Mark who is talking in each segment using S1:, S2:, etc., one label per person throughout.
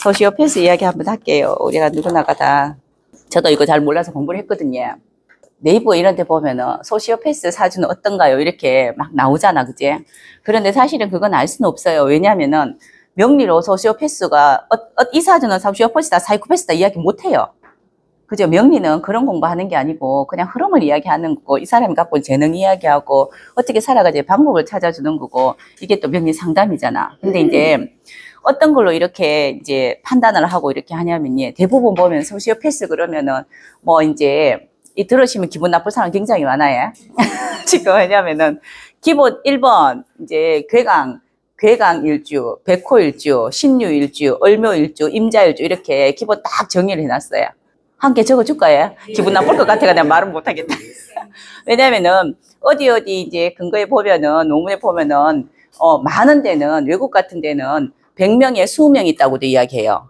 S1: 소시오패스 이야기 한번 할게요. 우리가 누구나가 다. 저도 이거 잘 몰라서 공부를 했거든요. 네이버 이런 데 보면은 소시오패스 사주는 어떤가요? 이렇게 막 나오잖아, 그지? 그런데 사실은 그건 알 수는 없어요. 왜냐면은 명리로 소시오패스가 이 사주는 소시오패스다, 사이코패스다 이야기 못 해요. 그죠? 명리는 그런 공부하는 게 아니고 그냥 흐름을 이야기하는 거고, 이 사람이 갖고 온 재능 이야기하고 어떻게 살아가지 방법을 찾아주는 거고, 이게 또 명리 상담이잖아. 근데 이제 어떤 걸로 이렇게 이제 판단을 하고 이렇게 하냐면, 대부분 보면 소시오패스 그러면은 뭐 이제 이 들으시면 기분 나쁠 사람 굉장히 많아요. 지금 왜냐면은 기본 1번 이제 괴강 일주, 백호 일주, 신유 일주, 을묘 일주, 임자 일주 이렇게 기본 딱 정리를 해놨어요. 한 개 적어줄까요? 기분 나쁠 것 같아가 내가 말은 못하겠다. 왜냐면은 어디 이제 근거에 보면은 논문에 보면은 많은 데는 외국 같은 데는 100명에 20명 있다고도 이야기해요.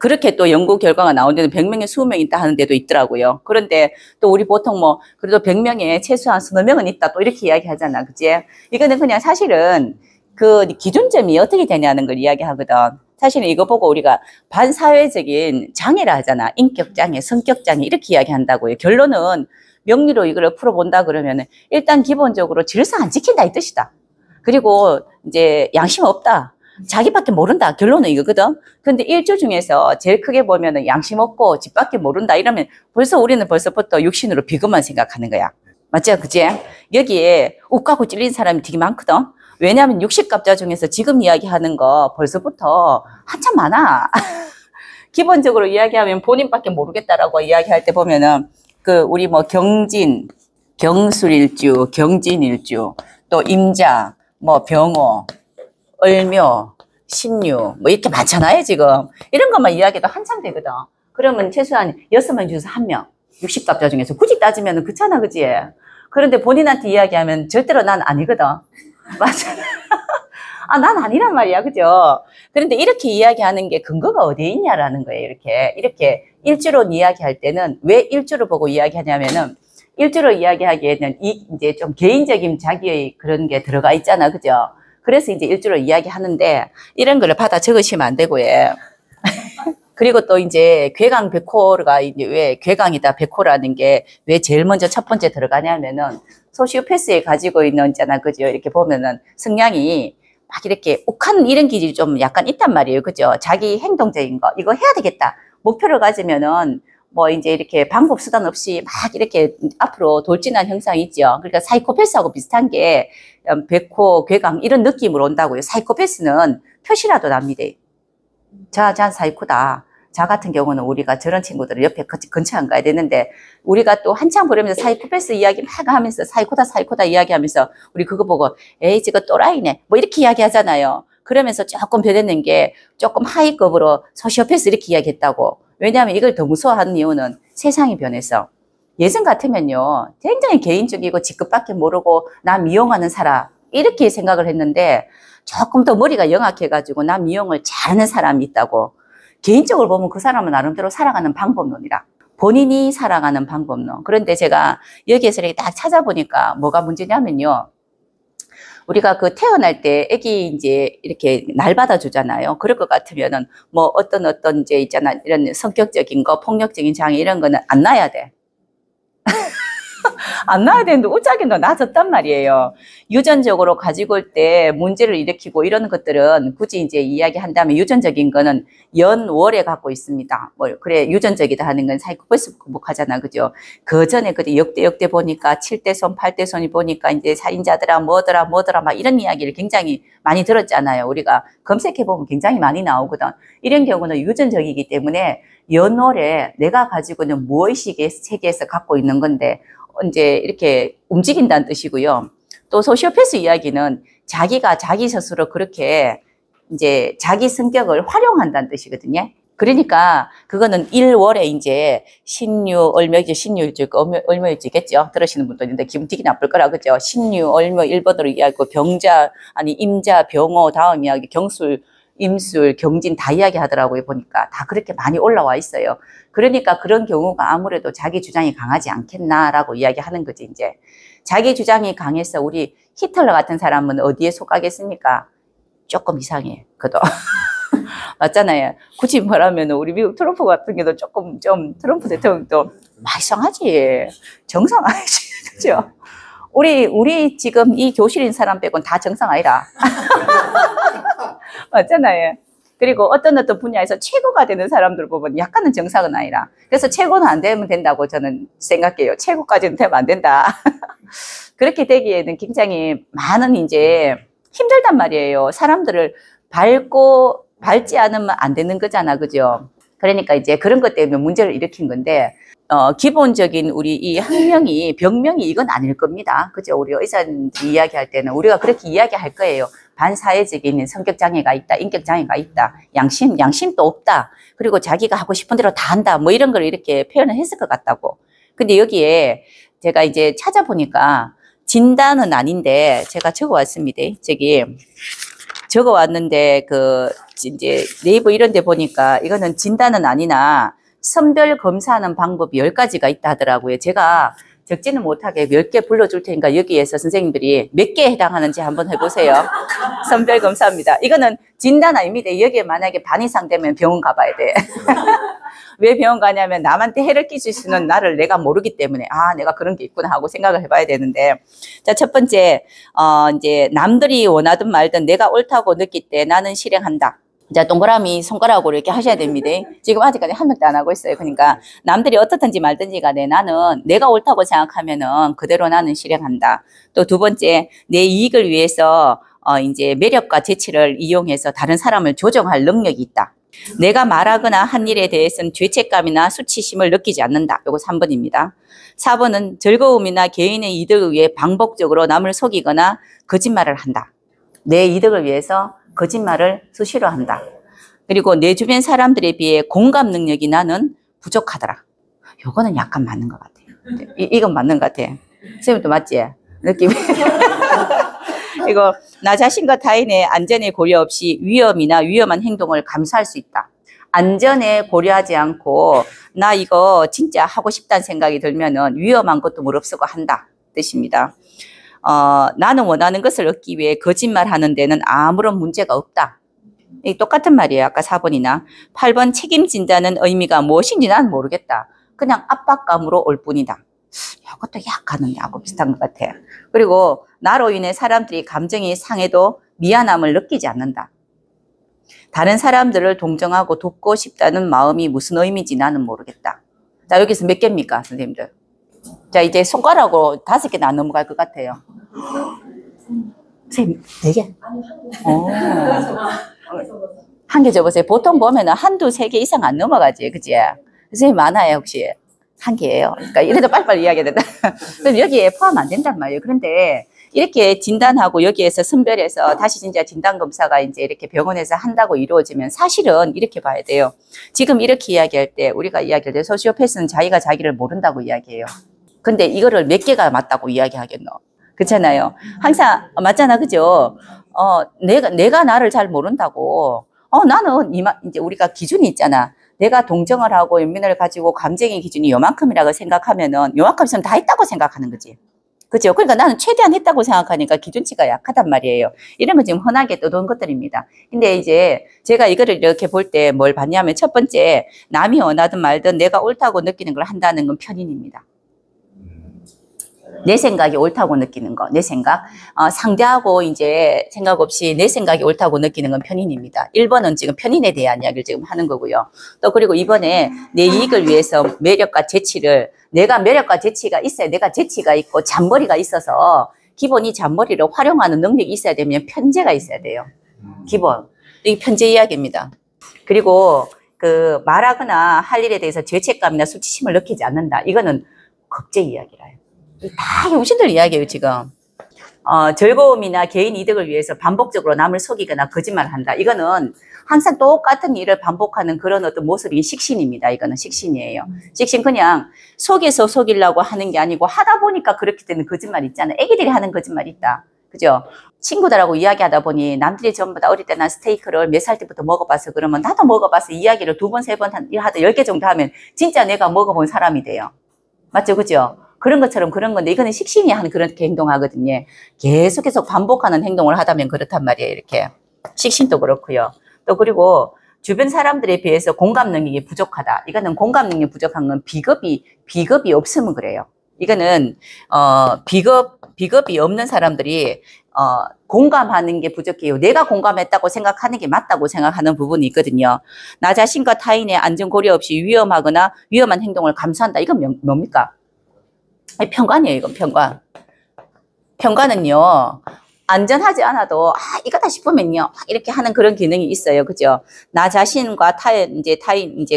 S1: 그렇게 또 연구 결과가 나온 데는 100명에 20명 있다 하는 데도 있더라고요. 그런데 또 우리 보통 뭐 그래도 100명에 최소한 서너 명은 있다 또 이렇게 이야기하잖아. 그치? 이거는 그냥 사실은 그 기준점이 어떻게 되냐는 걸 이야기하거든. 사실은 이거 보고 우리가 반사회적인 장애라 하잖아. 인격장애, 성격장애 이렇게 이야기한다고요. 결론은 명리로 이걸 풀어본다 그러면은 일단 기본적으로 질서 안 지킨다 이 뜻이다. 그리고 이제 양심 없다. 자기밖에 모른다. 결론은 이거거든. 근데 일주 중에서 제일 크게 보면은 양심 없고 집밖에 모른다 이러면 벌써 우리는 벌써부터 육신으로 비겁만 생각하는 거야. 맞죠? 그치? 여기에 욱하고 찔린 사람이 되게 많거든. 왜냐하면 60갑자 중에서 지금 이야기하는 거 벌써부터 한참 많아. 기본적으로 이야기하면 본인밖에 모르겠다라고 이야기할 때 보면은 그 우리 뭐 경진, 경술일주, 경진일주, 또 임자, 뭐 병호, 을묘, 신유 뭐 이렇게 많잖아요. 지금 이런 것만 이야기해도 한참 되거든. 그러면 최소한 6명 중에서 1명 60갑자 중에서 굳이 따지면 그렇잖아. 그치? 그런데 본인한테 이야기하면 절대로 난 아니거든. 맞아. 아, 난 아니란 말이야. 그죠? 그런데 이렇게 이야기하는 게 근거가 어디에 있냐라는 거예요. 이렇게 일주로 이야기할 때는 왜 일주를 보고 이야기하냐면은 일주로 이야기하기에는 이제 좀 개인적인 자기의 그런 게 들어가 있잖아. 그죠? 그래서 이제 일주로 이야기하는데 이런 거를 받아 적으시면 안 되고요. 그리고 또 이제 괴강 백호가 이제 왜 괴강이다 백호라는 게 왜 제일 먼저 첫 번째 들어가냐면은 소시오패스에 가지고 있는 있잖아. 그죠? 이렇게 보면은 성향이 막 이렇게 욱하는 이런 기질이 좀 약간 있단 말이에요. 그죠? 자기 행동적인 거 이거 해야 되겠다. 목표를 가지면은 뭐 이제 이렇게 방법 수단 없이 막 이렇게 앞으로 돌진한 형상이 있죠. 그러니까 사이코패스하고 비슷한 게 백호, 괴강 이런 느낌으로 온다고요. 사이코패스는 표시라도 납니다. 자 사이코다. 자 같은 경우는 우리가 저런 친구들을 옆에 근처 안 가야 되는데 우리가 또 한참 그러면서 사이코패스 이야기 막 하면서 사이코다 이야기하면서 우리 그거 보고 에이 저거 또라이네 뭐 이렇게 이야기하잖아요. 그러면서 조금 변했는 게 조금 하이급으로 소시오패스 이렇게 이야기했다고. 왜냐하면 이걸 더 무서워하는 이유는 세상이 변해서 예전 같으면요 굉장히 개인적이고 직급밖에 모르고 나 미용하는 사람 이렇게 생각을 했는데 조금 더 머리가 영악해가지고 나 미용을 잘하는 사람이 있다고. 개인적으로 보면 그 사람은 나름대로 살아가는 방법론이라. 본인이 살아가는 방법론. 그런데 제가 여기에서 이렇게 딱 찾아보니까 뭐가 문제냐면요. 우리가 그 태어날 때 애기 이제 이렇게 날 받아주잖아요. 그럴 것 같으면은 뭐 어떤 이제 있잖아. 이런 성격적인 거, 폭력적인 장애 이런 거는 안 낳아야 돼. 안 낳아야 되는데 우짜게 너 낳아졌단 말이에요. 유전적으로 가지고 올 때 문제를 일으키고 이런 것들은 굳이 이제 이야기한다면 유전적인 거는 연월에 갖고 있습니다. 뭐 그래 유전적이다 하는 건 사이코패스 극복하잖아. 그죠? 그 전에 그때 역대 보니까 7대 손, 8대 손이 보니까 이제 살인자더라 뭐더라 막 이런 이야기를 굉장히 많이 들었잖아요. 우리가 검색해 보면 굉장히 많이 나오거든. 이런 경우는 유전적이기 때문에 연월에 내가 가지고 있는 무의식의 세계에서 갖고 있는 건데 이제 이렇게 움직인다는 뜻이고요. 또 소시오패스 이야기는 자기가 자기 스스로 그렇게 이제 자기 성격을 활용한다는 뜻이거든요. 그러니까 그거는 1월에 이제 신유, 을묘일주, 신유일주, 을묘일주겠죠. 들으시는 분도 있는데 기분 되게 나쁠 거라 그죠. 신유, 을묘 1번으로 이야기하고 병자, 아니 임자, 병호 다음 이야기 경술, 임술, 경진 다 이야기하더라고요. 보니까 다 그렇게 많이 올라와 있어요. 그러니까 그런 경우가 아무래도 자기 주장이 강하지 않겠나라고 이야기하는 거지. 이제 자기 주장이 강해서 우리 히틀러 같은 사람은 어디에 속하겠습니까? 조금 이상해. 그도 맞잖아요. 굳이 말하면 우리 미국 트럼프 같은 경우도 조금 좀 트럼프 대통령도 막 이상하지. 정상 아니지. 그죠? 우리 지금 이 교실인 사람 빼고는 다 정상 아니라. 맞잖아요. 그리고 어떤 분야에서 최고가 되는 사람들 보면 약간은 정상은 아니라. 그래서 최고는 안 되면 된다고 저는 생각해요. 최고까지는 되면 안 된다. 그렇게 되기에는 굉장히 많은 이제 힘들단 말이에요. 사람들을 밟지 않으면 안 되는 거잖아. 그죠? 그러니까 이제 그런 것 때문에 문제를 일으킨 건데, 기본적인 우리 이 학명이, 병명이 이건 아닐 겁니다. 그죠? 우리 의사들이 이야기할 때는 우리가 그렇게 이야기할 거예요. 반사회적인 성격장애가 있다, 인격장애가 있다, 양심도 없다, 그리고 자기가 하고 싶은 대로 다 한다, 뭐 이런 걸 이렇게 표현을 했을 것 같다고. 근데 여기에 제가 이제 찾아보니까 진단은 아닌데 제가 적어왔습니다. 적어왔는데 이제 네이버 이런 데 보니까 이거는 진단은 아니나 선별 검사하는 방법이 10가지가 있다 하더라고요. 제가 적지는 못하게 몇 개 불러줄 테니까 여기에서 선생님들이 몇 개에 해당하는지 한번 해보세요. 선별 검사입니다. 이거는 진단 아닙니다. 여기에 만약에 반 이상 되면 병원 가봐야 돼. 왜 병원 가냐면 남한테 해를 끼칠 수 있는 나를 내가 모르기 때문에 내가 그런 게 있구나 하고 생각을 해봐야 되는데, 자, 첫 번째 이제 남들이 원하든 말든 내가 옳다고 느낄 때 나는 실행한다. 자, 동그라미 손가락으로 이렇게 하셔야 됩니다. 지금 아직까지 한 명도 안 하고 있어요. 그러니까 남들이 어떻든지 말든지 간에 나는 내가 옳다고 생각하면은 그대로 나는 실행한다. 또 두 번째, 내 이익을 위해서 이제 매력과 재치를 이용해서 다른 사람을 조정할 능력이 있다. 내가 말하거나 한 일에 대해서는 죄책감이나 수치심을 느끼지 않는다. 요거 3번입니다. 4번은 즐거움이나 개인의 이득을 위해 반복적으로 남을 속이거나 거짓말을 한다. 내 이득을 위해서 거짓말을 수시로 한다. 그리고 내 주변 사람들에 비해 공감 능력이 나는 부족하더라. 요거는 약간 맞는 것 같아요. 이건 맞는 것 같아. 선생님도 맞지? 느낌이. 이거 나 자신과 타인의 안전에 고려 없이 위험이나 위험한 행동을 감수할 수 있다. 안전에 고려하지 않고 나 이거 진짜 하고 싶다는 생각이 들면은 위험한 것도 무릅쓰고 한다 뜻입니다. 나는 원하는 것을 얻기 위해 거짓말하는 데는 아무런 문제가 없다. 똑같은 말이에요. 아까 4번이나 8번 책임진다는 의미가 무엇인지 난 모르겠다. 그냥 압박감으로 올 뿐이다. 이것도 약간은 야구 비슷한 것 같아. 그리고 나로 인해 사람들이 감정이 상해도 미안함을 느끼지 않는다. 다른 사람들을 동정하고 돕고 싶다는 마음이 무슨 의미인지 나는 모르겠다. 자, 여기서 몇 개입니까, 선생님들? 자, 이제 손가락으로 5개는 안 넘어갈 것 같아요. 선생님, 4개? 한 개 접으세요. 보통 보면은 한두 세 개 이상 안 넘어가지, 그지? 선생님 많아요, 혹시? 한 개예요. 그러니까 이래도 빨리빨리 이야기해야 된다. 그럼 여기에 포함 안 된단 말이에요. 그런데 이렇게 진단하고 여기에서 선별해서 다시 진짜 진단검사가 이제 이렇게 병원에서 한다고 이루어지면 사실은 이렇게 봐야 돼요. 지금 이렇게 이야기할 때, 우리가 이야기할 때 소시오패스는 자기가 자기를 모른다고 이야기해요. 근데 이거를 몇 개가 맞다고 이야기하겠노? 그렇잖아요. 항상, 맞잖아. 그죠? 내가 나를 잘 모른다고. 나는 이제 우리가 기준이 있잖아. 내가 동정을 하고 연민을 가지고 감정의 기준이 요만큼이라고 생각하면은 요만큼 있으면 다 했다고 생각하는 거지. 그죠? 그러니까 나는 최대한 했다고 생각하니까 기준치가 약하단 말이에요. 이런 거 지금 흔하게 떠도는 것들입니다. 근데 이제 제가 이거를 이렇게 볼 때 뭘 봤냐면 첫 번째, 남이 원하든 말든 내가 옳다고 느끼는 걸 한다는 건 편인입니다. 내 생각이 옳다고 느끼는 거, 내 생각. 상대하고 이제 생각 없이 내 생각이 옳다고 느끼는 건 편인입니다. 1번은 지금 편인에 대한 이야기를 지금 하는 거고요. 또 그리고 이번에 내 이익을 위해서 매력과 재치를, 내가 매력과 재치가 있어야, 내가 재치가 있고 잔머리가 있어서 기본 이 잔머리를 활용하는 능력이 있어야 되면 편재가 있어야 돼요. 기본. 이게 편재 이야기입니다. 그리고 말하거나 할 일에 대해서 죄책감이나 수치심을 느끼지 않는다. 이거는 겁제 이야기라요. 다 용신들 이야기예요, 지금. 즐거움이나 개인 이득을 위해서 반복적으로 남을 속이거나 거짓말을 한다. 이거는 항상 똑같은 일을 반복하는 그런 어떤 모습이 식신입니다. 이거는 식신이에요. 식신 그냥 속여서 속이려고 하는 게 아니고 하다 보니까 그렇게 되는 거짓말 있잖아요. 애기들이 하는 거짓말 있다. 그죠? 친구들하고 이야기하다 보니 남들이 전부 다 어릴 때 난 스테이크를 몇 살 때부터 먹어봐서 그러면 나도 먹어봐서 이야기를 2번, 3번 하다 10개 정도 하면 진짜 내가 먹어본 사람이 돼요. 맞죠? 그죠? 그런 것처럼 그런 건데 이거는 식신이 하는 그렇게 행동하거든요. 계속 반복하는 행동을 하다면 그렇단 말이에요. 이렇게 식신도 그렇고요. 또 그리고 주변 사람들에 비해서 공감 능력이 부족하다. 이거는 공감 능력이 부족한 건 비겁이 없으면 그래요. 이거는 비겁이 없는 사람들이 공감하는 게 부족해요. 내가 공감했다고 생각하는 게 맞다고 생각하는 부분이 있거든요. 나 자신과 타인의 안전 고려 없이 위험하거나 위험한 행동을 감수한다. 이건 뭡니까? 편관이에요. 이건 편관. 편관은요, 안전하지 않아도 이거다 싶으면요 이렇게 하는 그런 기능이 있어요. 그죠? 나 자신과 타인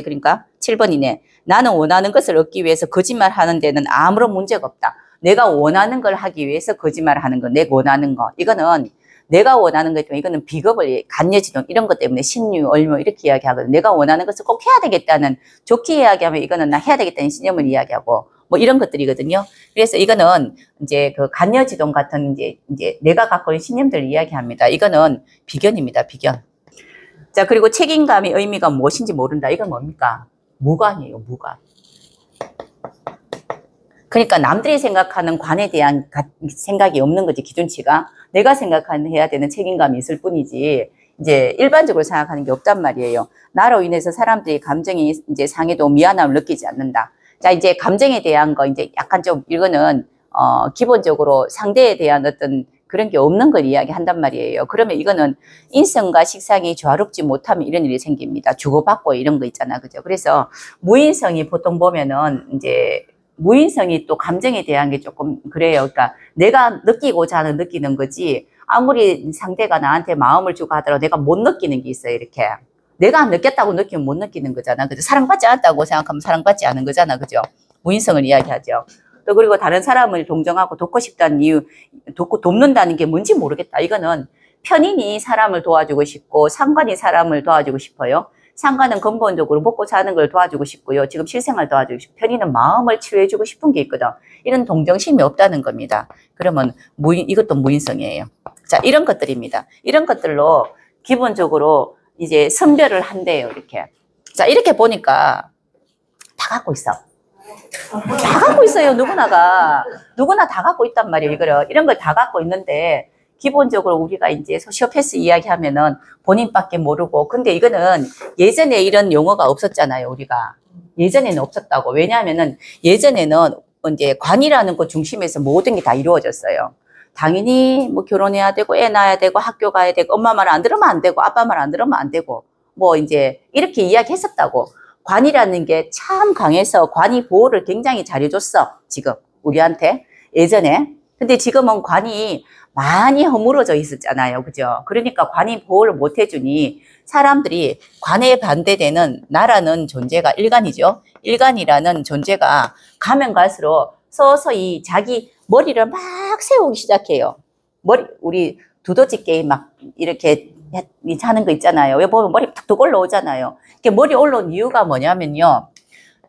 S1: 그러니까 7번이네. 나는 원하는 것을 얻기 위해서 거짓말하는 데는 아무런 문제가 없다. 내가 원하는 걸 하기 위해서 거짓말을 하는 거, 내가 원하는 거. 이거는 내가 원하는 거지만 이거는 비겁을 간여지동 이런 것 때문에 신유, 얼묘 이렇게 이야기하거든. 내가 원하는 것을 꼭 해야 되겠다는, 좋게 이야기하면 이거는 나 해야 되겠다는 신념을 이야기하고 뭐 이런 것들이거든요. 그래서 이거는 이제 그 간여지동 같은 이제 내가 갖고 있는 신념들을 이야기합니다. 이거는 비견입니다. 비견. 자, 그리고 책임감의 의미가 무엇인지 모른다. 이건 뭡니까? 무관이에요. 무관. 그러니까 남들이 생각하는 관에 대한 생각이 없는 거지. 기준치가. 내가 생각하는 해야 되는 책임감이 있을 뿐이지 이제 일반적으로 생각하는 게 없단 말이에요. 나로 인해서 사람들이 감정이 이제 상해도 미안함을 느끼지 않는다. 자, 이제 감정에 대한 거 이제 약간 좀 이거는 기본적으로 상대에 대한 어떤 그런 게 없는 걸 이야기한단 말이에요. 그러면 이거는 인성과 식상이 조화롭지 못하면 이런 일이 생깁니다. 주고받고 이런 거 있잖아. 그죠? 그래서 무인성이 보통 보면은 이제 무인성이 또 감정에 대한 게 조금 그래요. 그러니까 내가 느끼고자 하는 느끼는 거지 아무리 상대가 나한테 마음을 주고 하더라도 내가 못 느끼는 게 있어요. 이렇게. 내가 안 느꼈다고 느끼면 못 느끼는 거잖아. 그죠? 사랑받지 않았다고 생각하면 사랑받지 않은 거잖아. 그죠? 무인성을 이야기하죠. 또 그리고 다른 사람을 동정하고 돕고 싶다는 이유, 돕는다는 게 뭔지 모르겠다. 이거는 편인이 사람을 도와주고 싶고 상관이 사람을 도와주고 싶어요. 상관은 근본적으로 먹고 사는 걸 도와주고 싶고요. 지금 실생활 도와주고 싶고 편인은 마음을 치료해주고 싶은 게 있거든. 이런 동정심이 없다는 겁니다. 그러면 이것도 무인성이에요. 자, 이런 것들입니다. 이런 것들로 기본적으로 이제 선별을 한대요. 이렇게. 자, 이렇게 보니까 다 갖고 있어. 다 갖고 있어요. 누구나 다 갖고 있단 말이에요. 이런 걸 다 갖고 있는데 기본적으로 우리가 이제 소시오패스 이야기하면은 본인밖에 모르고, 근데 이거는 예전에 이런 용어가 없었잖아요. 우리가 예전에는 없었다고. 왜냐하면은 예전에는 이제 관이라는 것 중심에서 모든 게 다 이루어졌어요. 당연히 뭐 결혼해야 되고 애 낳아야 되고 학교 가야 되고 엄마 말 안 들으면 안 되고 아빠 말 안 들으면 안 되고 뭐 이제 이렇게 이야기했었다고. 관이라는 게 참 강해서 관이 보호를 굉장히 잘해줬어. 지금 우리한테 예전에. 근데 지금은 관이 많이 허물어져 있었잖아요. 그죠? 그러니까 관이 보호를 못 해주니 사람들이 관에 반대되는 나라는 존재가 일간이죠. 일간이라는 존재가 가면 갈수록 서서히 자기 머리를 막 세우기 시작해요. 우리 두더지 게임 막 이렇게 하는 거 있잖아요. 왜 보면 머리 탁 올라오잖아요. 머리 올라온 이유가 뭐냐면요.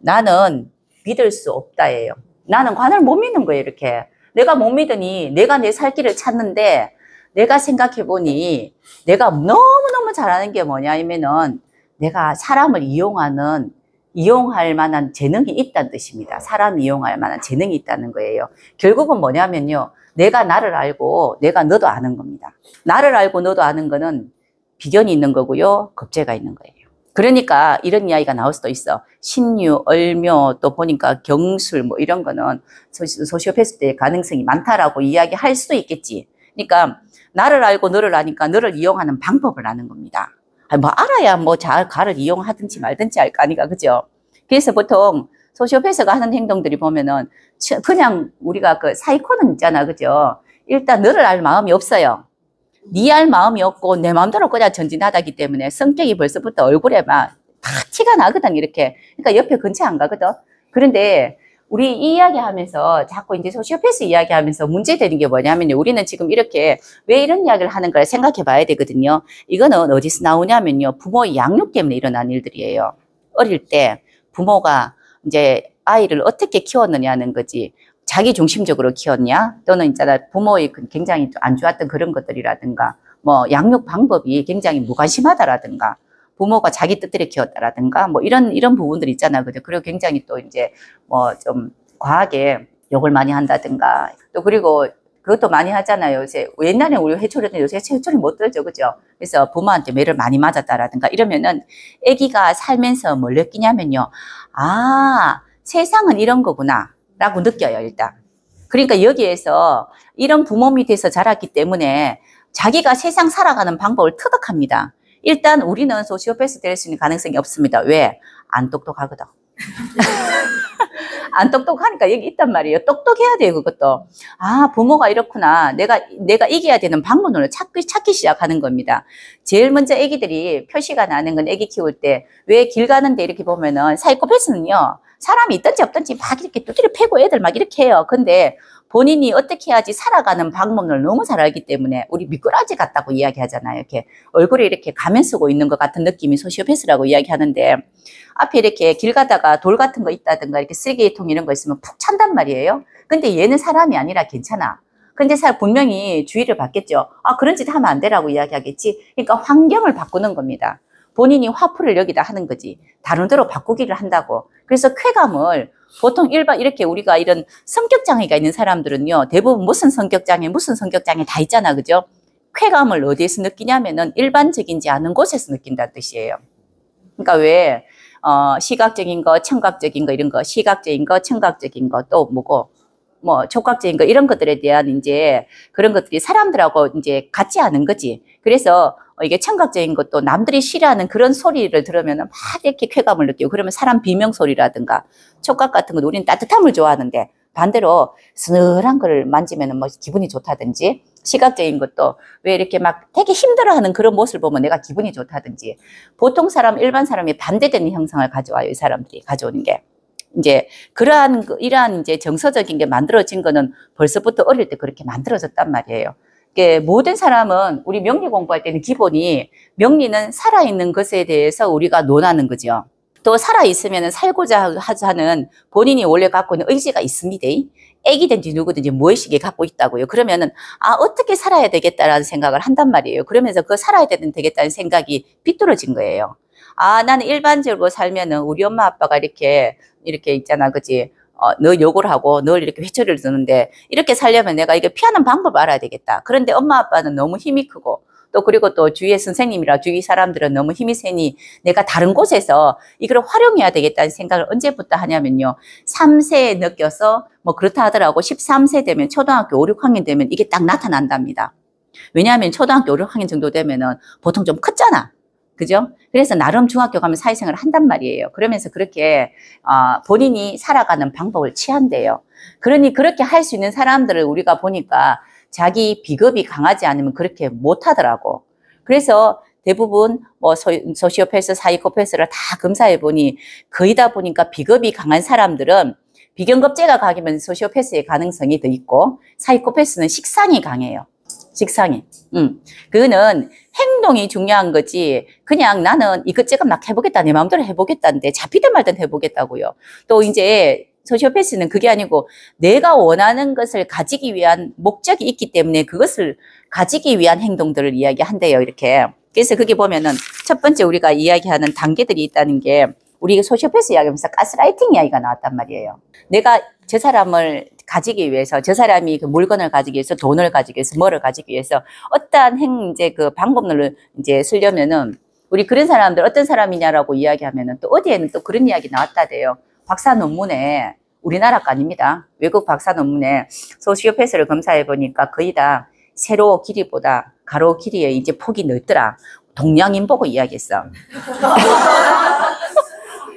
S1: 나는 믿을 수 없다예요. 나는 관을 못 믿는 거예요. 이렇게. 내가 못 믿으니 내가 내 살 길을 찾는데 내가 생각해 보니 내가 너무너무 잘하는 게 뭐냐면은 내가 사람을 이용할 만한 재능이 있다는 뜻입니다. 사람 이용할 만한 재능이 있다는 거예요. 결국은 뭐냐면요. 내가 나를 알고 내가 너도 아는 겁니다. 나를 알고 너도 아는 거는 비견이 있는 거고요. 겁재가 있는 거예요. 그러니까 이런 이야기가 나올 수도 있어. 신유, 얼묘, 또 보니까 경술 뭐 이런 거는 소시오패스의 가능성이 많다라고 이야기할 수도 있겠지. 그러니까 나를 알고 너를 아니까 너를 이용하는 방법을 아는 겁니다. 뭐 알아야 뭐 잘 가를 이용하든지 말든지 할 거 아니까. 그죠? 그래서 보통 소시오패스가 하는 행동들이 보면은 그냥 우리가 그 사이코는 있잖아. 그죠? 일단 너를 알 마음이 없어요. 니 알 마음이 없고 내 마음대로 그냥 전진하다기 때문에 성격이 벌써부터 얼굴에 막 티가 나거든. 이렇게. 그러니까 옆에 근처 안 가거든. 그런데 우리 이 이야기 하면서 자꾸 이제 소시오패스 이야기 하면서 문제되는 게 뭐냐면 우리는 지금 이렇게 왜 이런 이야기를 하는 걸 생각해 봐야 되거든요. 이거는 어디서 나오냐면요. 부모의 양육 때문에 일어난 일들이에요. 어릴 때 부모가 이제 아이를 어떻게 키웠느냐는 거지. 자기 중심적으로 키웠냐? 또는 있잖아 부모의 굉장히 안 좋았던 그런 것들이라든가 뭐 양육 방법이 굉장히 무관심하다라든가 부모가 자기 뜻대로 키웠다라든가 뭐 이런 부분들 있잖아. 그죠? 그리고 굉장히 또 이제 뭐 좀 과하게 욕을 많이 한다든가 또 그리고 그것도 많이 하잖아요. 요새 옛날에 우리 회초리는 요새 회초리 못 들죠, 그죠? 그래서 부모한테 매를 많이 맞았다라든가 이러면은 아기가 살면서 뭘 느끼냐면요. 아, 세상은 이런 거구나라고 느껴요, 일단. 그러니까 여기에서 이런 부모 밑에서 자랐기 때문에 자기가 세상 살아가는 방법을 터득합니다. 일단 우리는 소시오패스 될 수 있는 가능성이 없습니다. 왜? 안 똑똑하거든. 안 똑똑하니까 여기 있단 말이에요. 똑똑해야 돼요, 그것도. 아, 부모가 이렇구나. 내가 이겨야 되는 방법론을 찾기 시작하는 겁니다. 제일 먼저 애기들이 표시가 나는 건 애기 키울 때, 왜 길 가는데 이렇게 보면은, 사이코패스는요, 사람이 있든지 없든지 막 이렇게 두드려 패고 애들 막 이렇게 해요. 근데 본인이 어떻게 해야지 살아가는 방법론을 너무 잘 알기 때문에 우리 미꾸라지 같다고 이야기하잖아요. 이렇게 얼굴에 이렇게 가면 쓰고 있는 것 같은 느낌이 소시오패스라고 이야기하는데, 앞에 이렇게 길 가다가 돌 같은 거 있다든가 이렇게 쓰레기통 이런 거 있으면 푹 찬단 말이에요. 근데 얘는 사람이 아니라 괜찮아. 근데 분명히 주의를 받겠죠. 아, 그런 짓 하면 안 되라고 이야기하겠지. 그러니까 환경을 바꾸는 겁니다. 본인이 화풀이를 여기다 하는 거지. 다른 데로 바꾸기를 한다고. 그래서 쾌감을 보통 이렇게 우리가 이런 성격장애가 있는 사람들은요, 대부분 무슨 성격장애 다 있잖아. 그죠? 쾌감을 어디에서 느끼냐면은 일반적이지 않은 곳에서 느낀다는 뜻이에요. 그러니까 왜, 시각적인 거, 청각적인 거, 이런 거, 시각적인 거, 청각적인 거, 또 뭐고, 촉각적인 거, 이런 것들에 대한 이제 그런 것들이 사람들하고 이제 같지 않은 거지. 그래서 이게 청각적인 것도 남들이 싫어하는 그런 소리를 들으면 막 이렇게 쾌감을 느끼고, 그러면 사람 비명 소리라든가, 촉각 같은 건 우리는 따뜻함을 좋아하는데, 반대로 서늘한 걸 만지면 뭐 기분이 좋다든지, 시각적인 것도 왜 이렇게 막 되게 힘들어하는 그런 모습을 보면 내가 기분이 좋다든지, 보통 일반 사람이 반대되는 형상을 가져와요. 이 사람들이 가져오는 게. 이제 이러한 이제 정서적인 게 만들어진 거는 벌써부터 어릴 때 그렇게 만들어졌단 말이에요. 모든 사람은 우리 명리 공부할 때는 기본이, 명리는 살아있는 것에 대해서 우리가 논하는 거죠. 또 살아있으면 살고자 하는 본인이 원래 갖고 있는 의지가 있습니다. 애기든지 누구든지 무의식에 갖고 있다고요. 그러면은, 아, 어떻게 살아야 되겠다라는 생각을 한단 말이에요. 그러면서 그 살아야 되겠다는 생각이 비뚤어진 거예요. 아, 나는 일반적으로 살면은 우리 엄마 아빠가 이렇게 있잖아. 그지? 너 욕을 하고 널 이렇게 회초리를 드는데, 이렇게 살려면 내가 이게 피하는 방법을 알아야 되겠다. 그런데 엄마 아빠는 너무 힘이 크고, 또 그리고 또 주위의 선생님이라 주위 사람들은 너무 힘이 세니 내가 다른 곳에서 이걸 활용해야 되겠다는 생각을 언제부터 하냐면요. 3세에 느껴서 뭐 그렇다 하더라고. 13세 되면 초등학교 5, 6학년 되면 이게 딱 나타난답니다. 왜냐하면 초등학교 5, 6학년 정도 되면은 보통 좀 컸잖아. 그죠? 그래서 나름 중학교 가면 사회생활을 한단 말이에요. 그러면서 그렇게 본인이 살아가는 방법을 취한대요. 그러니 그렇게 할 수 있는 사람들을 우리가 보니까 자기 비겁이 강하지 않으면 그렇게 못하더라고. 그래서 대부분 소시오패스, 사이코패스를 다 검사해 보니 거의 다 보니까 비겁이 강한 사람들은 비경겁제가 강하면 소시오패스의 가능성이 더 있고, 사이코패스는 식상이 강해요. 식상이. 그거는 행동이 중요한 거지. 그냥 나는 이것저것 막 해보겠다. 내 마음대로 해보겠다는데 잡히든 말든 해보겠다고요. 또 이제 소시오패스는 그게 아니고 내가 원하는 것을 가지기 위한 목적이 있기 때문에 그것을 가지기 위한 행동들을 이야기한대요. 이렇게. 그래서 그게 보면은 첫 번째 우리가 이야기하는 단계들이 있다는 게, 우리 소시오패스 이야기하면서 가스라이팅 이야기가 나왔단 말이에요. 내가 저 사람을 가지기 위해서, 저 사람이 그 물건을 가지기 위해서, 돈을 가지기 위해서, 뭐를 가지기 위해서 어떠한 이제 그 방법론을 이제 쓰려면은, 우리 그런 사람들 어떤 사람이냐라고 이야기하면은 또 어디에는 또 그런 이야기 나왔다대요. 박사 논문에, 우리나라 거 아닙니다. 외국 박사 논문에 소시오패스를 검사해 보니까 거의 다 세로 길이보다 가로 길이의 이제 폭이 넓더라. 동양인 보고 이야기했어.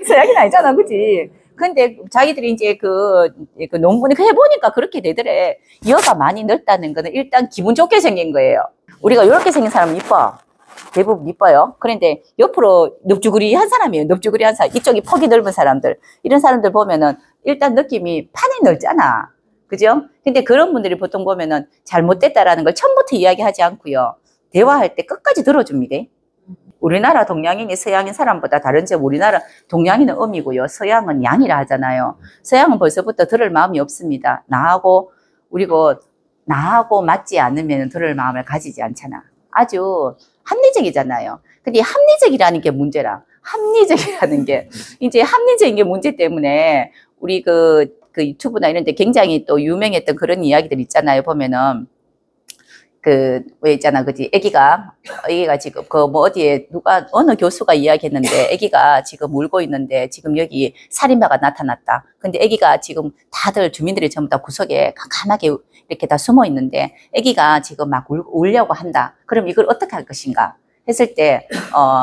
S1: 서양인 아니잖아, 그치? 근데 자기들이 이제 그 논문을 해보니까 그렇게 되더래. 여가 많이 넓다는 거는 일단 기분 좋게 생긴 거예요. 우리가 이렇게 생긴 사람은 이뻐. 대부분 이뻐요. 그런데 옆으로 넙죽으리한 사람이에요. 넙죽으리한 사람. 이쪽이 폭이 넓은 사람들. 이런 사람들 보면은 일단 느낌이 판이 넓잖아. 그죠? 근데 그런 분들이 보통 보면은 잘못됐다라는 걸 처음부터 이야기하지 않고요. 대화할 때 끝까지 들어줍니다. 우리나라 동양인이 서양인 사람보다 다른 점, 우리나라 동양인은 음이고요. 서양은 양이라 하잖아요. 서양은 벌써부터 들을 마음이 없습니다. 나하고 맞지 않으면 들을 마음을 가지지 않잖아. 아주 합리적이잖아요. 근데 합리적이라는 게 문제라. 합리적이라는 게, 이제 합리적인 게 문제 때문에 우리 그 유튜브나 이런 데 굉장히 또 유명했던 그런 이야기들 있잖아요. 보면은 왜 있잖아, 그지? 애기가 지금 뭐 어디에 어느 교수가 이야기했는데 애기가 지금 울고 있는데 지금 여기 살인마가 나타났다. 근데 애기가 지금 다들 주민들이 전부 다 구석에 깜깜하게 이렇게 다 숨어 있는데 애기가 지금 막 울려고 한다. 그럼 이걸 어떻게 할 것인가? 했을 때,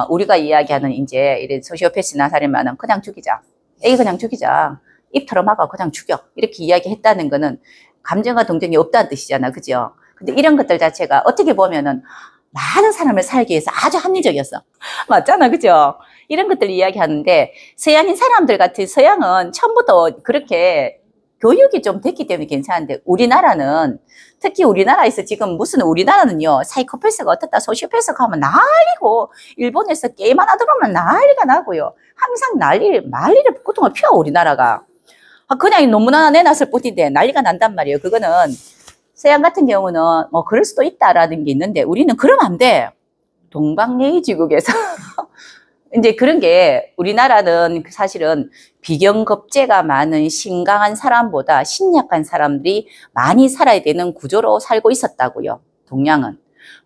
S1: 우리가 이야기하는 이제 이런 소시오패스나 살인마는 그냥 죽이자. 애기 그냥 죽이자. 입 털어막아 그냥 죽여. 이렇게 이야기했다는 거는 감정과 동정이 없다는 뜻이잖아. 그죠? 근데 이런 것들 자체가 어떻게 보면은 많은 사람을 살기 위해서 아주 합리적이었어. 맞잖아. 그죠? 이런 것들 이야기하는데 서양인 사람들 같은 서양은 처음부터 그렇게 교육이 좀 됐기 때문에 괜찮은데 우리나라는 특히 우리나라에서 지금 우리나라는요 사이코패스가 어떻다 소시오패스가 하면 난리고 일본에서 게임 하나 들어오면 난리가 나고요. 항상 난리를 보통은 피워 우리나라가. 그냥 논문 하나 내놨을 뿐인데 난리가 난단 말이에요. 그거는 서양 같은 경우는 뭐 그럴 수도 있다라는 게 있는데 우리는 그러면 안 돼. 동방예의지국에서 이제 그런 게 우리나라는 사실은 비경겁제가 많은 신강한 사람보다 신약한 사람들이 많이 살아야 되는 구조로 살고 있었다고요. 동양은.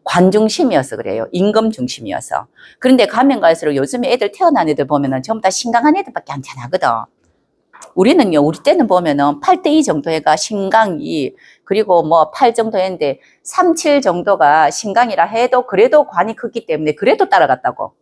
S1: 관중심이어서 그래요. 임금 중심이어서. 그런데 가면 갈수록 요즘에 애들 태어난 애들 보면은 전부 다 신강한 애들밖에 안 태어나거든. 우리는요, 우리 때는 보면은 8대2 정도 해가 신강이, 그리고 뭐 8 정도 했는데 3, 7 정도가 신강이라 해도 그래도 관이 컸기 때문에 그래도 따라갔다고.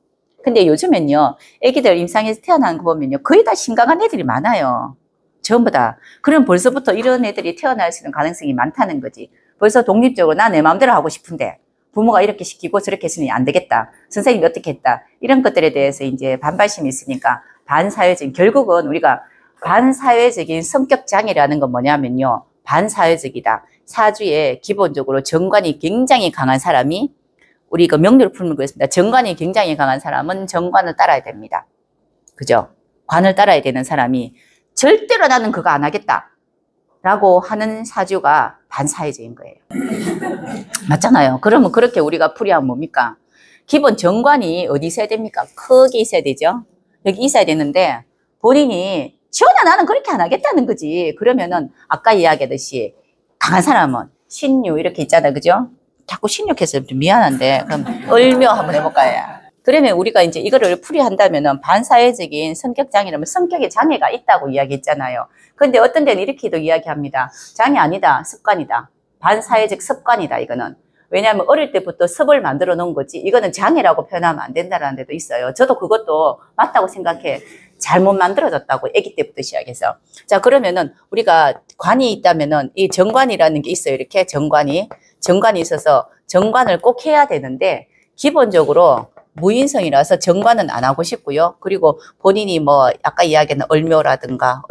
S1: 근데 요즘엔요, 애기들 임상에서 태어나는 거 보면요, 거의 다 신강한 애들이 많아요. 전부 다. 그럼 벌써부터 이런 애들이 태어날 수 있는 가능성이 많다는 거지. 벌써 독립적으로 나 내 마음대로 하고 싶은데, 부모가 이렇게 시키고 저렇게 했으니 안 되겠다. 선생님이 어떻게 했다. 이런 것들에 대해서 이제 반발심이 있으니까 반사회적인, 결국은 우리가 반사회적인 성격 장애라는 건 뭐냐면요. 반사회적이다. 사주에 기본적으로 정관이 굉장히 강한 사람이 우리 그 명리를 풀면 그렇습니다. 정관이 굉장히 강한 사람은 정관을 따라야 됩니다. 그죠? 관을 따라야 되는 사람이 절대로 나는 그거 안 하겠다. 라고 하는 사주가 반사회적인 거예요. 맞잖아요. 그러면 그렇게 우리가 풀이하면 뭡니까? 기본 정관이 어디 있어야 됩니까? 크게 있어야 되죠. 여기 있어야 되는데 본인이 지원아 나는 그렇게 안 하겠다는 거지. 그러면은 아까 이야기하듯이 강한 사람은 신유 이렇게 있잖아요. 그죠? 자꾸 신유해서 좀 미안한데 그럼 을묘 한번 해볼까요? 그러면 우리가 이제 이거를 풀이한다면은 반사회적인 성격 장애라면 성격에 장애가 있다고 이야기했잖아요. 근데 어떤 데는 이렇게도 이야기합니다. 장애 아니다. 습관이다. 반사회적 습관이다. 이거는. 왜냐하면 어릴 때부터 습을 만들어 놓은 거지 이거는 장애라고 표현하면 안 된다는 데도 있어요. 저도 그것도 맞다고 생각해. 잘못 만들어졌다고 아기 때부터 시작해서. 자 그러면은 우리가 관이 있다면은 이 정관이라는 게 있어요. 이렇게 정관이 있어서 정관을 꼭 해야 되는데 기본적으로 무인성이라서 정관은 안 하고 싶고요. 그리고 본인이 뭐 아까 이야기한 얼묘라든가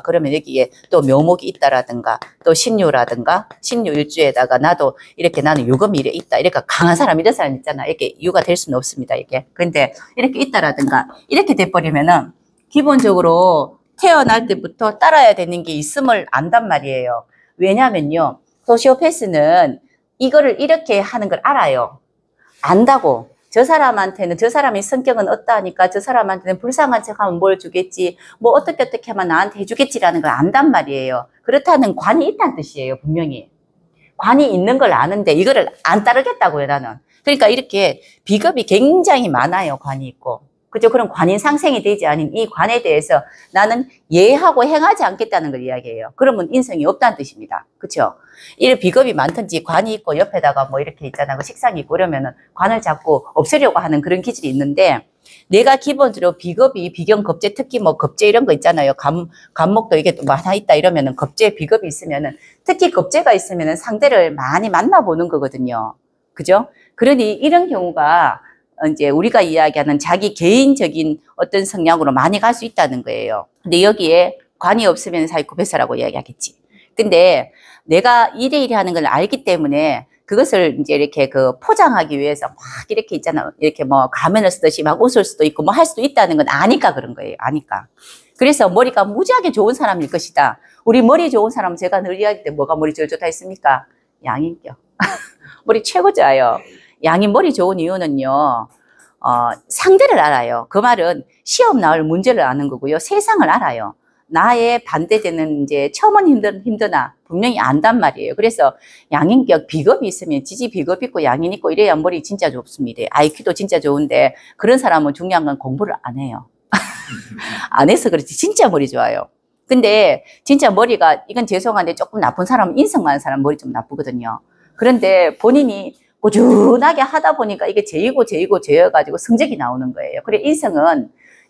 S1: 그러면 여기에 또 묘목이 있다라든가 또 신유라든가 신유 일주에다가 나도 이렇게 나는 유금이 이래 있다. 이렇게 강한 사람 이런 사람 있잖아. 이렇게 유가 될 수는 없습니다. 이게. 근데 이렇게 있다라든가 이렇게 돼버리면은 기본적으로 태어날 때부터 따라야 되는 게 있음을 안단 말이에요. 왜냐면요. 소시오패스는 이거를 이렇게 하는 걸 알아요. 안다고. 저 사람한테는 저 사람의 성격은 어떠하니까 저 사람한테는 불쌍한 척하면 뭘 주겠지 뭐 어떻게 하면 나한테 해주겠지라는 걸 안단 말이에요. 그렇다는 관이 있다는 뜻이에요. 분명히 관이 있는 걸 아는데 이거를 안 따르겠다고요. 나는. 그러니까 이렇게 비겁이 굉장히 많아요. 관이 있고 그죠? 그럼 관인 상생이 되지 않은 이 관에 대해서 나는 예하고 행하지 않겠다는 걸 이야기해요. 그러면 인성이 없다는 뜻입니다. 그렇죠? 이 비겁이 많든지 관이 있고 옆에다가 뭐 이렇게 있잖아. 그 식상이 있고 이러면은 관을 자꾸 없애려고 하는 그런 기질이 있는데 내가 기본적으로 비겁이 비경겁제 특히 뭐 겁제 이런 거 있잖아요. 감목도 이게 또 하나 있다 이러면은 겁제 비겁이 있으면은 특히 겁제가 있으면은 상대를 많이 만나보는 거거든요. 그죠? 그러니 이런 경우가 이제 우리가 이야기하는 자기 개인적인 어떤 성향으로 많이 갈 수 있다는 거예요. 근데 여기에 관이 없으면 사이코패스라고 이야기하겠지. 근데 내가 2대1이 하는 걸 알기 때문에 그것을 이제 이렇게 그 포장하기 위해서 막 이렇게 있잖아. 이렇게 뭐 가면을 쓰듯이 막 웃을 수도 있고 뭐 할 수도 있다는 건 아니까 그런 거예요. 아니까. 그래서 머리가 무지하게 좋은 사람일 것이다. 우리 머리 좋은 사람 제가 늘 이야기할 때 뭐가 머리 제일 좋다 했습니까? 양인격. 머리 최고 좋아요. 양이 머리 좋은 이유는요. 상대를 알아요. 그 말은 시험 나올 문제를 아는 거고요. 세상을 알아요. 나의 반대되는 이제 처음은 힘드나 분명히 안단 말이에요. 그래서 양인격 비겁이 있으면 지지 비겁 있고 양인 있고 이래야 머리 진짜 좋습니다. IQ도 진짜 좋은데 그런 사람은 중요한 건 공부를 안 해요. 안 해서 그렇지 진짜 머리 좋아요. 근데 진짜 머리가 이건 죄송한데 조금 나쁜 사람은 인성 많은 사람 머리 좀 나쁘거든요. 그런데 본인이 꾸준하게 하다 보니까 이게 제여가지고 성적이 나오는 거예요. 그래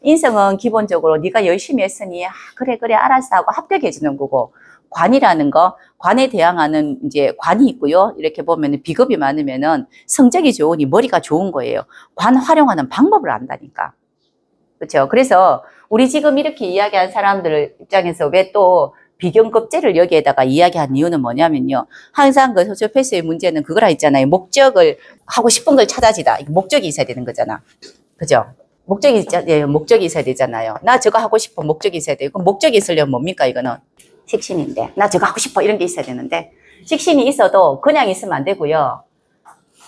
S1: 인성은 기본적으로 네가 열심히 했으니 그래 알았어 하고 합격해 주는 거고 관이라는 거 관에 대항하는 이제 관이 있고요. 이렇게 보면 비겁이 많으면은 성적이 좋으니 머리가 좋은 거예요. 관 활용하는 방법을 안다니까. 그렇죠? 그래서 우리 지금 이렇게 이야기한 사람들 입장에서 왜 또 비경급제를 여기에다가 이야기한 이유는 뭐냐면요. 항상 그 소시오패스의 문제는 그거라 했잖아요. 목적을 하고 싶은 걸 찾아지다. 목적이 있어야 되는 거잖아. 그죠? 목적이 있어야 되잖아요. 나 저거 하고 싶어. 목적이 있어야 되고. 그럼 목적이 있으려면 뭡니까, 이거는? 식신인데. 나 저거 하고 싶어. 이런 게 있어야 되는데. 식신이 있어도 그냥 있으면 안 되고요.